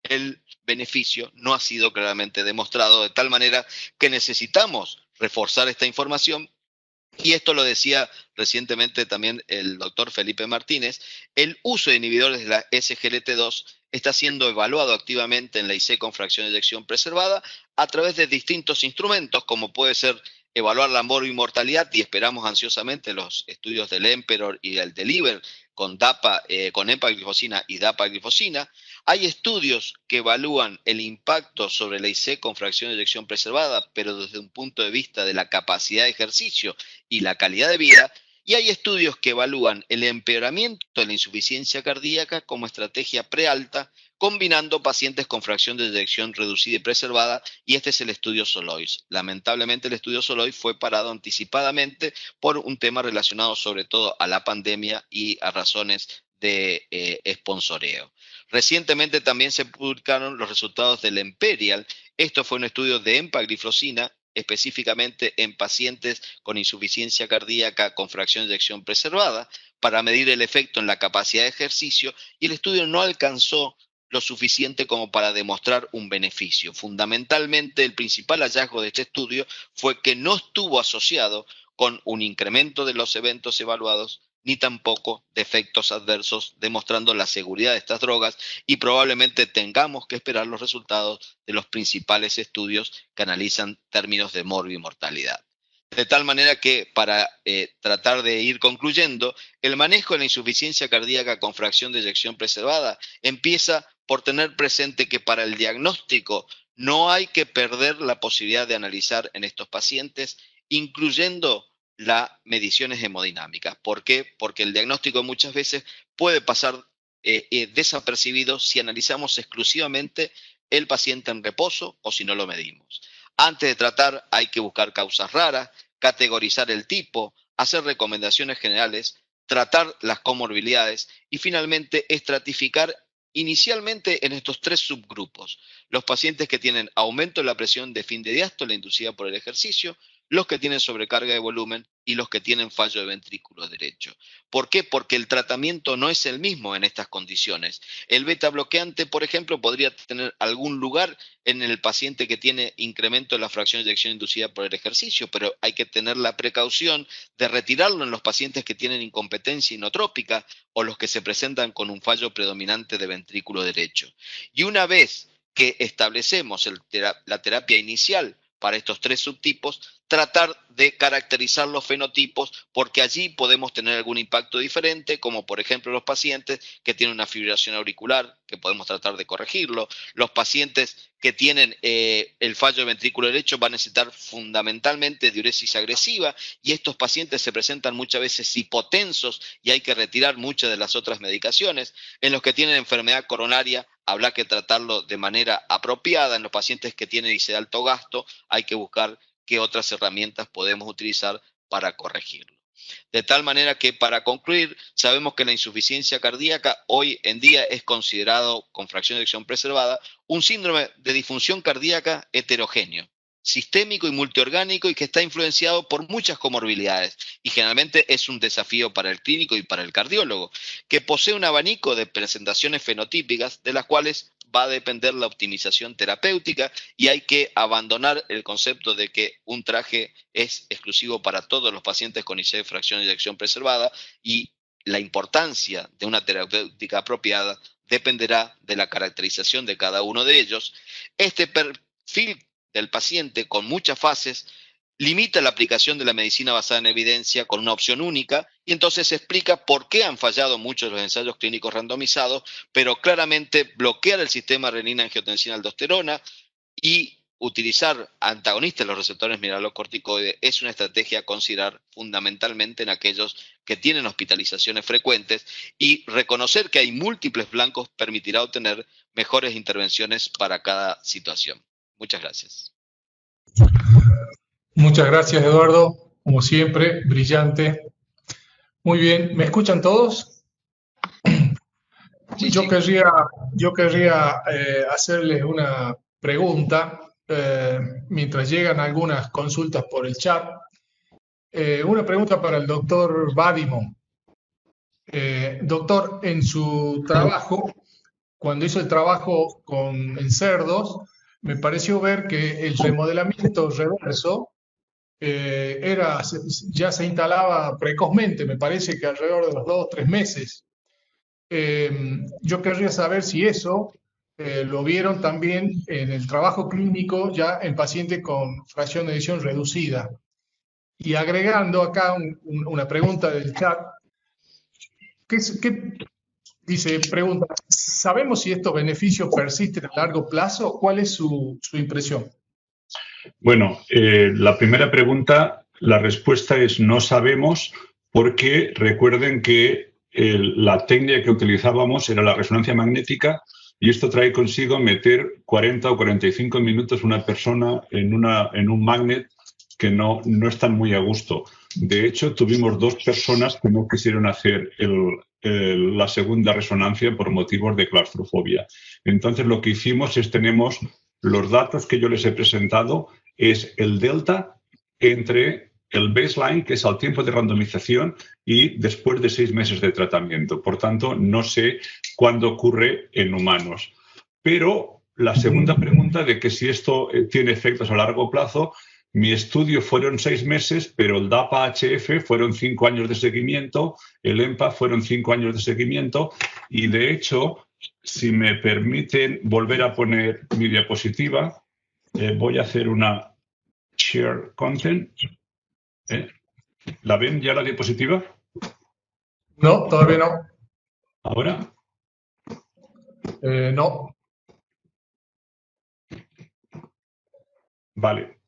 el beneficio no ha sido claramente demostrado, de tal manera que necesitamos reforzar esta información. Y esto lo decía recientemente también el doctor Felipe Martínez: el uso de inhibidores de la SGLT2 está siendo evaluado activamente en la IC con fracción de eyección preservada a través de distintos instrumentos, como puede ser evaluar la morbimortalidad, y esperamos ansiosamente los estudios del EMPEROR y del DELIVER con empaglifosina y dapaglifosina. Hay estudios que evalúan el impacto sobre la IC con fracción de eyección preservada, pero desde un punto de vista de la capacidad de ejercicio y la calidad de vida. y hay estudios que evalúan el empeoramiento de la insuficiencia cardíaca como estrategia prealta, combinando pacientes con fracción de eyección reducida y preservada, y este es el estudio Solois. Lamentablemente el estudio Solois fue parado anticipadamente por un tema relacionado sobre todo a la pandemia y a razones de sponsoreo. Recientemente también se publicaron los resultados del Imperial. Esto fue un estudio de empagliflozina, específicamente en pacientes con insuficiencia cardíaca con fracción de eyección preservada, para medir el efecto en la capacidad de ejercicio, y el estudio no alcanzó lo suficiente como para demostrar un beneficio. Fundamentalmente, el principal hallazgo de este estudio fue que no estuvo asociado con un incremento de los eventos evaluados, ni tampoco de efectos adversos, demostrando la seguridad de estas drogas, y probablemente tengamos que esperar los resultados de los principales estudios que analizan términos de morbimortalidad. De tal manera que, para tratar de ir concluyendo, el manejo de la insuficiencia cardíaca con fracción de eyección preservada empieza por tener presente que para el diagnóstico no hay que perder la posibilidad de analizar en estos pacientes, incluyendo las mediciones hemodinámicas. ¿Por qué? Porque el diagnóstico muchas veces puede pasar desapercibido si analizamos exclusivamente el paciente en reposo o si no lo medimos. Antes de tratar hay que buscar causas raras, categorizar el tipo, hacer recomendaciones generales, tratar las comorbilidades y finalmente estratificar inicialmente en estos tres subgrupos: los pacientes que tienen aumento de la presión de fin de diástole inducida por el ejercicio, los que tienen sobrecarga de volumen y los que tienen fallo de ventrículo derecho. ¿Por qué? Porque el tratamiento no es el mismo en estas condiciones. El beta bloqueante, por ejemplo, podría tener algún lugar en el paciente que tiene incremento de la fracción de eyección inducida por el ejercicio, pero hay que tener la precaución de retirarlo en los pacientes que tienen incompetencia inotrópica o los que se presentan con un fallo predominante de ventrículo derecho. Y una vez que establecemos la terapia inicial para estos tres subtipos, tratar de caracterizar los fenotipos, porque allí podemos tener algún impacto diferente, como por ejemplo los pacientes que tienen una fibrilación auricular, que podemos tratar de corregirlo. Los pacientes que tienen el fallo de ventrículo derecho van a necesitar fundamentalmente diuresis agresiva, y estos pacientes se presentan muchas veces hipotensos y hay que retirar muchas de las otras medicaciones. En los que tienen enfermedad coronaria habrá que tratarlo de manera apropiada. En los pacientes que tienen índice de alto gasto hay que buscar qué otras herramientas podemos utilizar para corregirlo. De tal manera que, para concluir, sabemos que la insuficiencia cardíaca hoy en día es considerado, con fracción de eyección preservada, un síndrome de disfunción cardíaca heterogéneo, sistémico y multiorgánico, y que está influenciado por muchas comorbilidades, y generalmente es un desafío para el clínico y para el cardiólogo, que posee un abanico de presentaciones fenotípicas de las cuales va a depender la optimización terapéutica, y hay que abandonar el concepto de que un traje es exclusivo para todos los pacientes con IC de fracción de eyección preservada, y la importancia de una terapéutica apropiada dependerá de la caracterización de cada uno de ellos. Este perfil del paciente, con muchas fases, limita la aplicación de la medicina basada en evidencia con una opción única, y entonces se explica por qué han fallado muchos de los ensayos clínicos randomizados, pero claramente bloquear el sistema renina-angiotensina-aldosterona y utilizar antagonistas de los receptores mineralocorticoides es una estrategia a considerar fundamentalmente en aquellos que tienen hospitalizaciones frecuentes, y reconocer que hay múltiples blancos permitirá obtener mejores intervenciones para cada situación. Muchas gracias.
Muchas gracias, Eduardo. Como siempre, brillante. Muy bien. ¿Me escuchan todos?
Sí,
Yo querría hacerles una pregunta mientras llegan algunas consultas por el chat. Una pregunta para el doctor Vadimon. Doctor, en su trabajo, cuando hizo el trabajo en cerdos, me pareció ver que el remodelamiento reverso ya se instalaba precozmente, me parece que alrededor de los 2 o 3 meses. Yo querría saber si eso lo vieron también en el trabajo clínico ya en pacientes con fracción de eyección reducida. Y agregando acá una pregunta del chat, pregunta, ¿sabemos si estos beneficios persisten a largo plazo? ¿Cuál es su impresión?
Bueno, la primera pregunta, la respuesta es no sabemos, porque recuerden que la técnica que utilizábamos era la resonancia magnética y esto trae consigo meter 40 o 45 minutos una persona en un magnet que no están muy a gusto. De hecho, tuvimos 2 personas que no quisieron hacer la segunda resonancia por motivos de claustrofobia. Entonces, lo que hicimos es tenemos los datos que yo les he presentado, es el delta entre el baseline, que es el tiempo de randomización, y después de 6 meses de tratamiento. Por tanto, no sé cuándo ocurre en humanos. Pero la segunda pregunta de que si esto tiene efectos a largo plazo, mi estudio fueron 6 meses, pero el DAPA-HF fueron 5 años de seguimiento, el EMPA fueron 5 años de seguimiento, y de hecho, si me permiten volver a poner mi diapositiva, voy a hacer una share content. ¿La ven ya la diapositiva?
No, todavía no.
¿Ahora?
No.
Vale.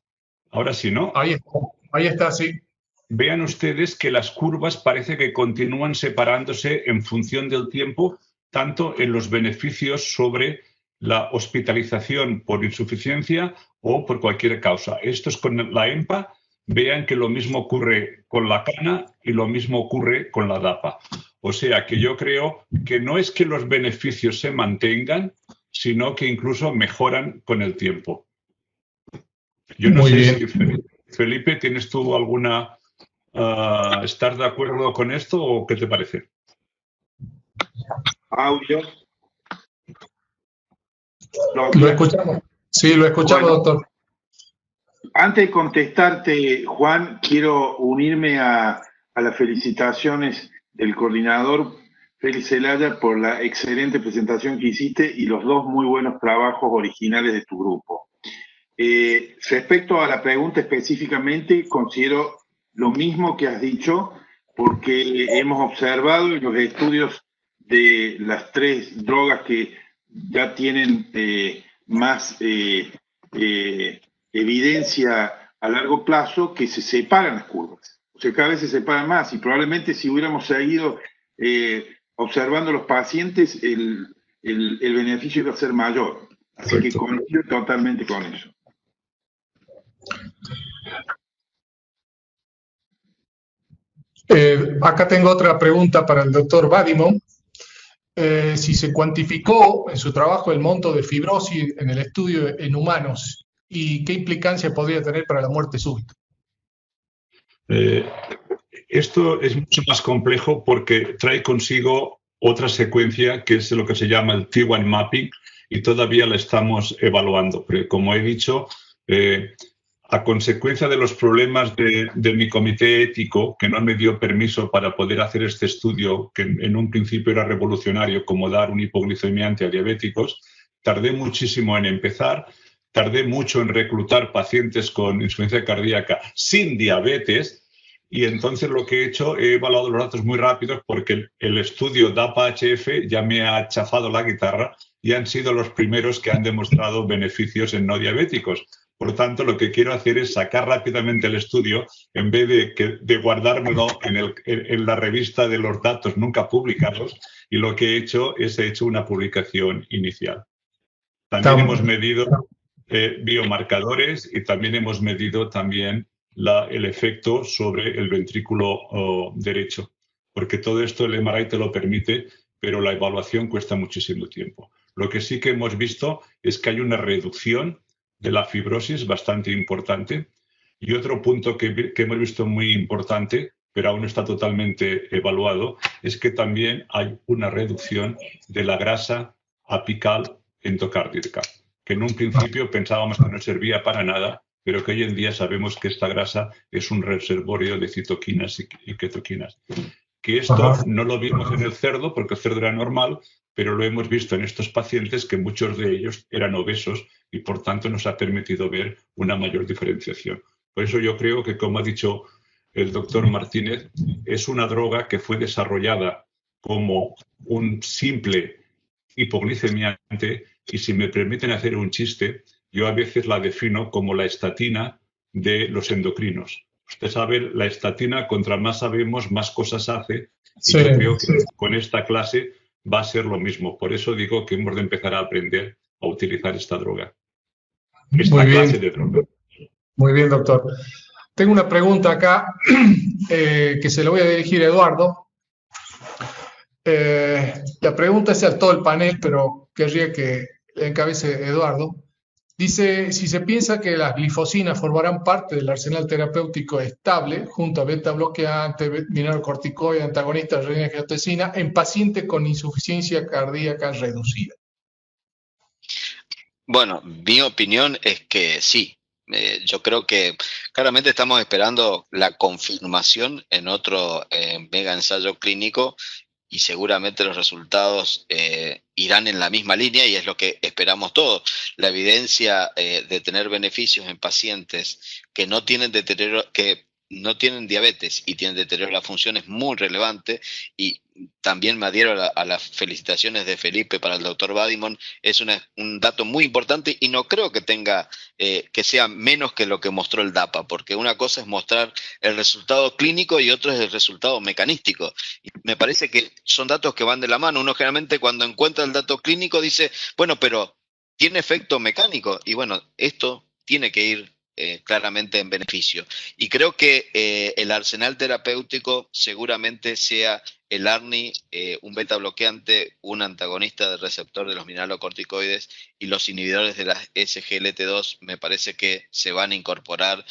Ahora sí, ¿no?
Ahí está, sí.
Vean ustedes que las curvas parece que continúan separándose en función del tiempo, tanto en los beneficios sobre la hospitalización por insuficiencia o por cualquier causa. Esto es con la EMPA. Vean que lo mismo ocurre con la CANA y lo mismo ocurre con la DAPA. O sea que yo creo que no es que los beneficios se mantengan, sino que incluso mejoran con el tiempo. Yo no sé si, Felipe, ¿tienes tú alguna... ¿estás de acuerdo con esto o qué te parece?
Audio.
Lo escuchamos. Sí, lo escuchamos, bueno, doctor.
Antes de contestarte, Juan, quiero unirme a las felicitaciones del coordinador Félix Zelaya por la excelente presentación que hiciste y los 2 muy buenos trabajos originales de tu grupo. Respecto a la pregunta específicamente, considero lo mismo que has dicho, porque hemos observado en los estudios de las 3 drogas que ya tienen más evidencia a largo plazo, que se separan las curvas. O sea, cada vez se separan más y probablemente si hubiéramos seguido observando a los pacientes, el beneficio iba a ser mayor. Así Correcto. Que coincido totalmente con eso.
Acá tengo otra pregunta para el doctor Vadimon. Si se cuantificó en su trabajo el monto de fibrosis en el estudio en humanos y qué implicancia podría tener para la muerte súbita.
Esto es mucho más complejo porque trae consigo otra secuencia que es lo que se llama el T1 mapping y todavía la estamos evaluando. Porque, como he dicho, a consecuencia de los problemas de mi comité ético, que no me dio permiso para poder hacer este estudio, que en un principio era revolucionario, como dar un hipoglicemiante a diabéticos, tardé muchísimo en empezar, tardé mucho en reclutar pacientes con insuficiencia cardíaca sin diabetes, y entonces lo que he hecho, he evaluado los datos muy rápidos porque el estudio DAPA-HF ya me ha chafado la guitarra y han sido los primeros que han demostrado beneficios en no diabéticos. Por tanto, lo que quiero hacer es sacar rápidamente el estudio en vez de guardármelo en la revista de los datos nunca publicados, y lo que he hecho es una publicación inicial. También hemos medido biomarcadores y también hemos medido el efecto sobre el ventrículo derecho, porque todo esto el MRI te lo permite, pero la evaluación cuesta muchísimo tiempo. Lo que sí que hemos visto es que hay una reducción de la fibrosis bastante importante. Y otro punto que hemos visto muy importante, pero aún no está totalmente evaluado, es que también hay una reducción de la grasa apical endocardíaca, que en un principio pensábamos que no servía para nada, pero que hoy en día sabemos que esta grasa es un reservorio de citoquinas y ketoquinas. Que esto no lo vimos en el cerdo, porque el cerdo era normal, pero lo hemos visto en estos pacientes que muchos de ellos eran obesos y por tanto nos ha permitido ver una mayor diferenciación. Por eso yo creo que, como ha dicho el doctor Martínez, es una droga que fue desarrollada como un simple hipoglicemiante y, si me permiten hacer un chiste, yo a veces la defino como la estatina de los endocrinos, Usted sabe, la estatina, contra más sabemos, más cosas hace. Y
Sí.
yo creo que con esta clase va a ser lo mismo. Por eso digo que hemos de empezar a aprender a utilizar esta droga. Esta clase de droga.
Muy bien, doctor. Tengo una pregunta acá que se la voy a dirigir a Eduardo. La pregunta es a todo el panel, pero querría que la encabece Eduardo. Dice, si se piensa que las glifosinas formarán parte del arsenal terapéutico estable, junto a beta bloqueante, mineralocorticoide, antagonistas de renina-angiotensina, en pacientes con insuficiencia cardíaca reducida.
Bueno, mi opinión es que sí. Yo creo que claramente estamos esperando la confirmación en otro mega ensayo clínico y seguramente los resultados irán en la misma línea y es lo que esperamos todos. La evidencia de tener beneficios en pacientes que no tienen deterioro, que no tienen diabetes y tienen deterioro de la función es muy relevante y también me adhiero a las felicitaciones de Felipe para el doctor Badimon. Es un dato muy importante y no creo que tenga que sea menos que lo que mostró el DAPA, porque una cosa es mostrar el resultado clínico y otro es el resultado mecanístico. Y me parece que son datos que van de la mano. Uno generalmente cuando encuentra el dato clínico dice, bueno, pero tiene efecto mecánico y bueno, esto tiene que ir claramente en beneficio. Y creo que el arsenal terapéutico seguramente sea el ARNI, un beta bloqueante, un antagonista del receptor de los mineralocorticoides y los inhibidores de la SGLT2 me parece que se van a incorporar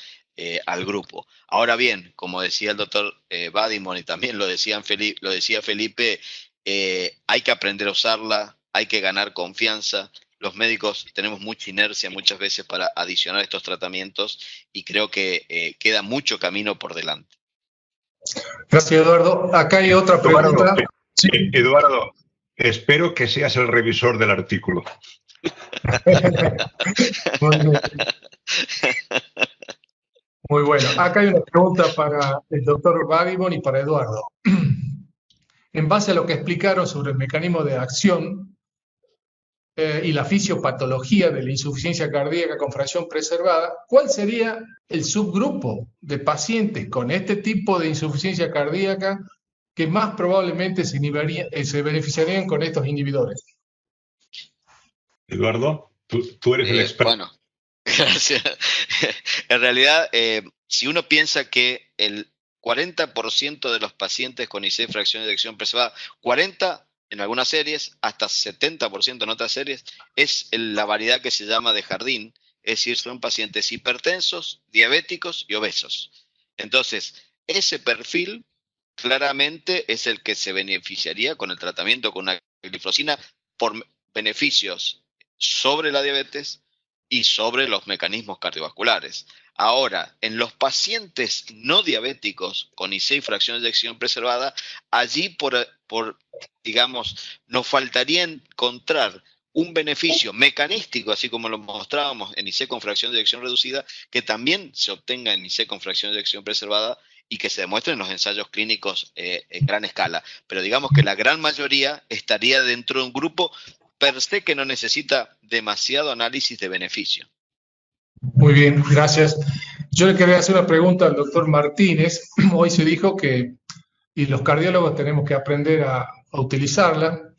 al grupo. Ahora bien, como decía el doctor Badimon y también lo decía Felipe, hay que aprender a usarla, hay que ganar confianza. Los médicos tenemos mucha inercia muchas veces para adicionar estos tratamientos y creo que queda mucho camino por delante.
Gracias, Eduardo. Acá hay otra pregunta.
Sí. Eduardo, espero que seas el revisor del artículo.
Muy bueno. Acá hay una pregunta para el doctor Badimon y para Eduardo. En base a lo que explicaron sobre el mecanismo de acción y la fisiopatología de la insuficiencia cardíaca con fracción preservada, ¿cuál sería el subgrupo de pacientes con este tipo de insuficiencia cardíaca que más probablemente se beneficiarían con estos inhibidores?
Eduardo, tú eres el experto.
Bueno, gracias. En realidad, si uno piensa que el 40% de los pacientes con IC fracción de eyección preservada, 40% en algunas series, hasta 70% en otras series, es la variedad que se llama de jardín, es decir, son pacientes hipertensos, diabéticos y obesos. Entonces, ese perfil claramente es el que se beneficiaría con el tratamiento con una glifosina por beneficios sobre la diabetes y sobre los mecanismos cardiovasculares. Ahora, en los pacientes no diabéticos con IC y fracción de eyección preservada, allí digamos, nos faltaría encontrar un beneficio mecanístico, así como lo mostrábamos en IC con fracción de eyección reducida, que también se obtenga en IC con fracción de eyección preservada y que se demuestre en los ensayos clínicos en gran escala. Pero digamos que la gran mayoría estaría dentro de un grupo per se que no necesita demasiado análisis de beneficio.
Muy bien, gracias. Yo le quería hacer una pregunta al doctor Martínez. Hoy se dijo que, y los cardiólogos tenemos que aprender a utilizarla,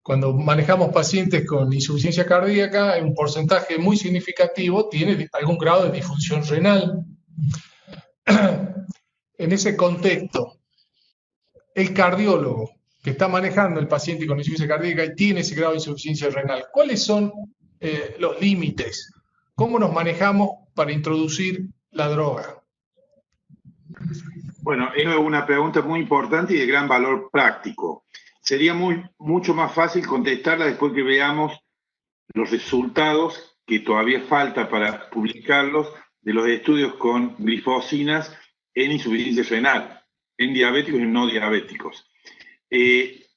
cuando manejamos pacientes con insuficiencia cardíaca, un porcentaje muy significativo tiene algún grado de disfunción renal. En ese contexto, el cardiólogo que está manejando el paciente con insuficiencia cardíaca y tiene ese grado de insuficiencia renal, ¿cuáles son los límites? ¿Cómo nos manejamos para introducir la droga?
Bueno, es una pregunta muy importante y de gran valor práctico. Sería mucho más fácil contestarla después que veamos los resultados, que todavía falta para publicarlos, de los estudios con glifosinas en insuficiencia renal, en diabéticos y no diabéticos.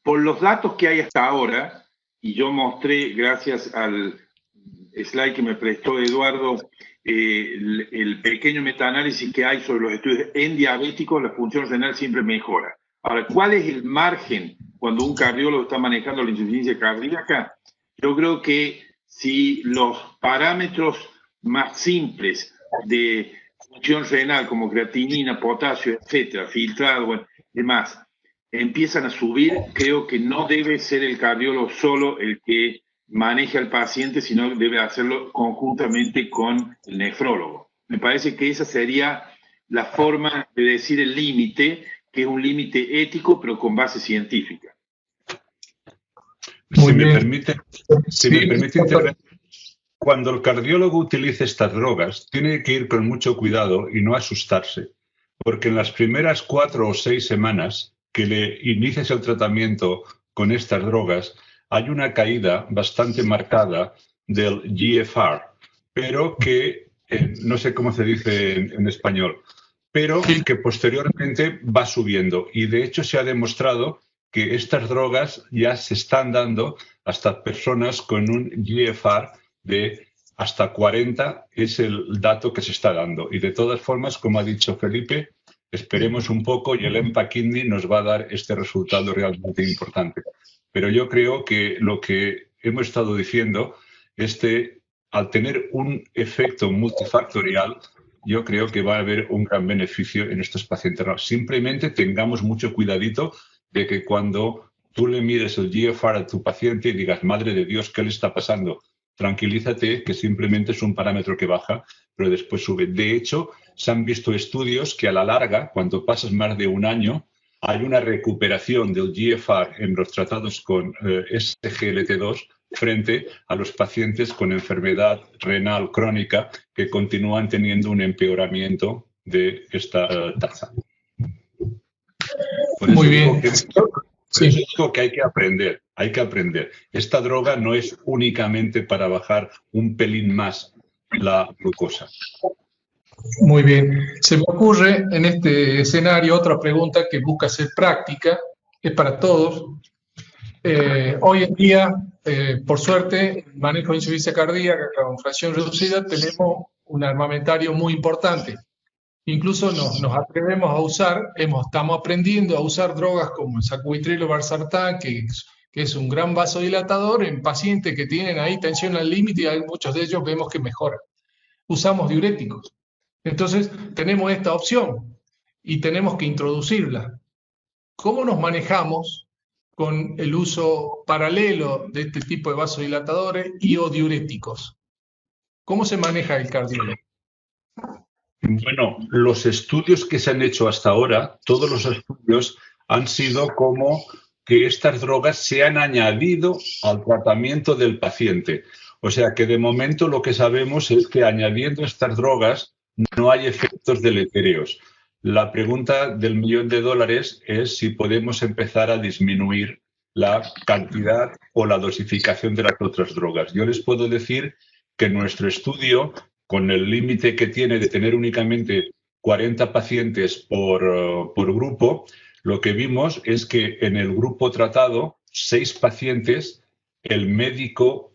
Por los datos que hay hasta ahora, y yo mostré, gracias al slide que me prestó Eduardo, el pequeño metaanálisis que hay sobre los estudios en diabéticos, la función renal siempre mejora. Ahora, ¿cuál es el margen cuando un cardiólogo está manejando la insuficiencia cardíaca? Yo creo que si los parámetros más simples de función renal, como creatinina, potasio, etcétera, filtrado, bueno, demás, empiezan a subir, creo que no debe ser el cardiólogo solo el que maneje al paciente, sino debe hacerlo conjuntamente con el nefrólogo. Me parece que esa sería la forma de decir el límite, que es un límite ético, pero con base científica.
Si me permite intervenir, cuando el cardiólogo utilice estas drogas, tiene que ir con mucho cuidado y no asustarse, porque en las primeras 4 o 6 semanas que le inicies el tratamiento con estas drogas, hay una caída bastante marcada del GFR, pero que, no sé cómo se dice en español, pero que posteriormente va subiendo. Y de hecho se ha demostrado que estas drogas ya se están dando hasta personas con un GFR de hasta 40, es el dato que se está dando. Y de todas formas, como ha dicho Felipe, esperemos un poco y el EMPA-KIDNey nos va a dar este resultado realmente importante. Pero yo creo que lo que hemos estado diciendo, al tener un efecto multifactorial, yo creo que va a haber un gran beneficio en estos pacientes. Simplemente tengamos mucho cuidadito de que cuando tú le mires el GFR a tu paciente y digas, madre de Dios, ¿qué le está pasando? Tranquilízate, que simplemente es un parámetro que baja, pero después sube. De hecho, se han visto estudios que a la larga, cuando pasas más de un año, hay una recuperación del GFR en los tratados con SGLT2 frente a los pacientes con enfermedad renal crónica que continúan teniendo un empeoramiento de esta tasa. Por eso
muy bien.
digo que hay que aprender. Esta droga no es únicamente para bajar un pelín más la glucosa.
Muy bien. Se me ocurre en este escenario otra pregunta que busca ser práctica, es para todos. Hoy en día, por suerte, en manejo de insuficiencia cardíaca con fracción reducida, tenemos un armamentario muy importante. Incluso nos atrevemos a usar, estamos aprendiendo a usar drogas como el sacubitril o valsartán, que es un gran vasodilatador en pacientes que tienen ahí tensión al límite y muchos de ellos vemos que mejoran. Usamos diuréticos. Entonces, tenemos esta opción y tenemos que introducirla. ¿Cómo nos manejamos con el uso paralelo de este tipo de vasodilatadores y o diuréticos? ¿Cómo se maneja el cardiólogo?
Bueno, los estudios que se han hecho hasta ahora, todos los estudios han sido como que estas drogas se han añadido al tratamiento del paciente. O sea que de momento lo que sabemos es que añadiendo estas drogas no hay efectos deletéreos. La pregunta del $1.000.000 es si podemos empezar a disminuir la cantidad o la dosificación de las otras drogas. Yo les puedo decir que nuestro estudio, con el límite que tiene de tener únicamente 40 pacientes por grupo, lo que vimos es que en el grupo tratado, 6 pacientes, el médico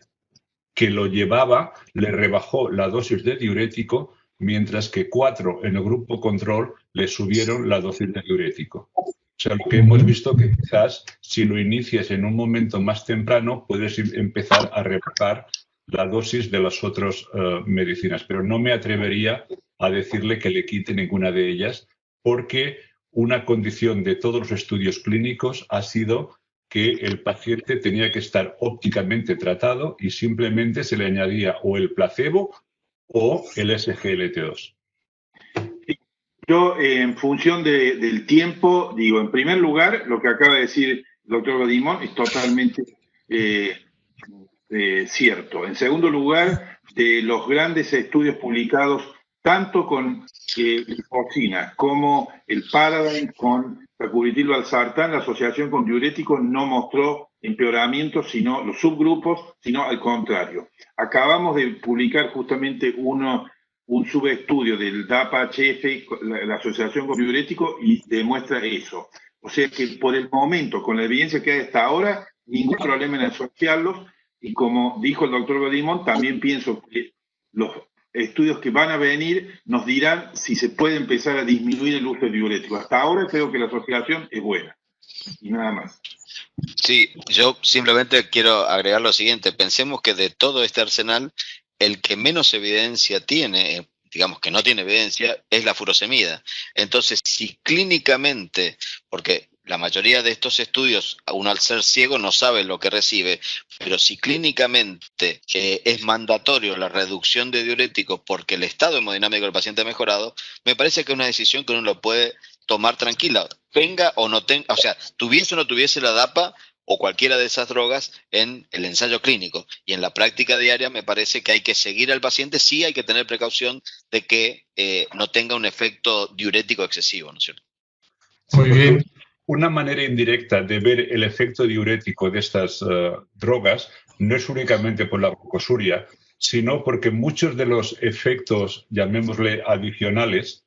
que lo llevaba le rebajó la dosis de diurético, mientras que 4 en el grupo control le subieron la dosis de diurético. O sea, lo que hemos visto que quizás si lo inicias en un momento más temprano puedes empezar a rebajar la dosis de las otras medicinas, pero no me atrevería a decirle que le quite ninguna de ellas, porque una condición de todos los estudios clínicos ha sido que el paciente tenía que estar ópticamente tratado y simplemente se le añadía o el placebo o el SGLT2.
Yo, en función del tiempo, digo, en primer lugar, lo que acaba de decir el doctor Godimón es totalmente cierto. En segundo lugar, de los grandes estudios publicados, tanto con liposina como el Paradigm con sacubitril valsartán, la asociación con diuréticos no mostró empeoramiento, sino los subgrupos, sino al contrario. Acabamos de publicar justamente un subestudio del DAPA-HF, la asociación con diuréticos, y demuestra eso. O sea que por el momento, con la evidencia que hay hasta ahora, ningún problema en asociarlos, y como dijo el doctor Godimón, también pienso que los estudios que van a venir nos dirán si se puede empezar a disminuir el uso de diuréticos. Hasta ahora creo que la asociación es buena, y nada más.
Sí, yo simplemente quiero agregar lo siguiente. Pensemos que de todo este arsenal, el que menos evidencia tiene digamos que no tiene evidencia, es la furosemida. Entonces, si clínicamente, porque la mayoría de estos estudios, uno al ser ciego no sabe lo que recibe, pero si clínicamente es mandatorio la reducción de diuréticos porque el estado hemodinámico del paciente ha mejorado, me parece que es una decisión que uno lo puede tomar tranquila, tenga o no tenga, o sea, tuviese o no tuviese la DAPA o cualquiera de esas drogas en el ensayo clínico. Y en la práctica diaria me parece que hay que seguir al paciente, sí hay que tener precaución de que no tenga un efecto diurético excesivo, ¿no es cierto?
Muy bien.
Una manera indirecta de ver el efecto diurético de estas drogas no es únicamente por la glucosuria, sino porque muchos de los efectos, llamémosle adicionales,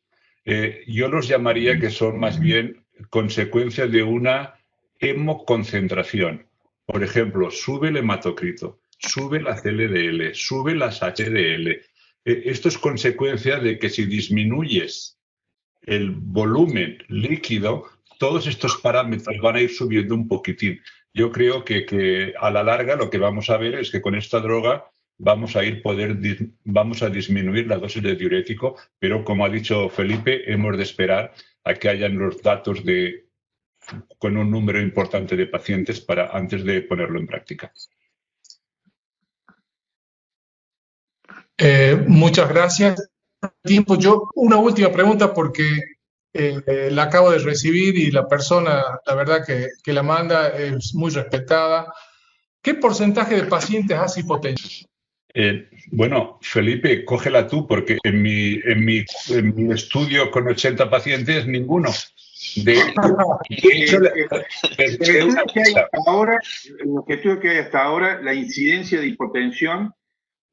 yo los llamaría que son más bien consecuencia de una hemoconcentración. Por ejemplo, sube el hematocrito, sube la CLDL, sube las HDL. Esto es consecuencia de que si disminuyes el volumen líquido, todos estos parámetros van a ir subiendo un poquitín. Yo creo que a la larga lo que vamos a ver es que con esta droga vamos a disminuir la dosis de diurético, pero como ha dicho Felipe, hemos de esperar a que hayan los datos con un número importante de pacientes antes de ponerlo en práctica.
Muchas gracias. Yo una última pregunta porque la acabo de recibir y la persona, la verdad que la manda es muy respetada. ¿Qué porcentaje de pacientes hace hipotensión?
Bueno, Felipe, cógela tú, porque en mi estudio con 80 pacientes, ninguno. De hecho,
lo que estudio que hay hasta ahora, la incidencia de hipotensión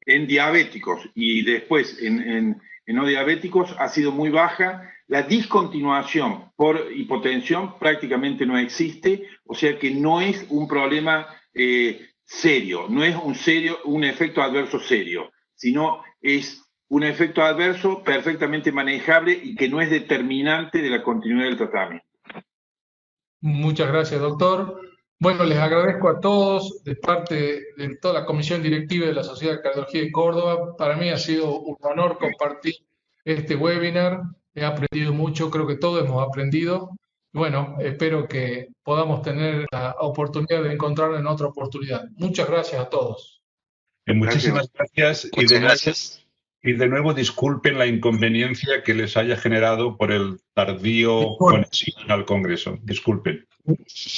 en diabéticos y después en no diabéticos ha sido muy baja. La discontinuación por hipotensión prácticamente no existe, o sea que no es un problema serio, no es un efecto adverso serio, sino es un efecto adverso perfectamente manejable y que no es determinante de la continuidad del tratamiento.
Muchas gracias, doctor. Bueno, les agradezco a todos de parte de toda la comisión directiva de la Sociedad de Cardiología de Córdoba. Para mí ha sido un honor compartir este webinar. He aprendido mucho, creo que todos hemos aprendido. Bueno, espero que podamos tener la oportunidad de encontrarnos en otra oportunidad. Muchas gracias a todos.
Muchísimas gracias.
Muchas gracias.
Y de nuevo disculpen la inconveniencia que les haya generado por el tardío conexión al Congreso. Disculpen.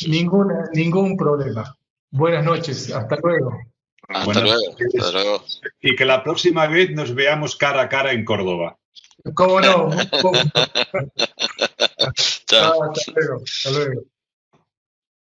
Ningún problema. Buenas noches. Hasta luego.
Hasta luego.
Y que la próxima vez nos veamos cara a cara en Córdoba.
¿Cómo no?
Chao.
Hasta luego.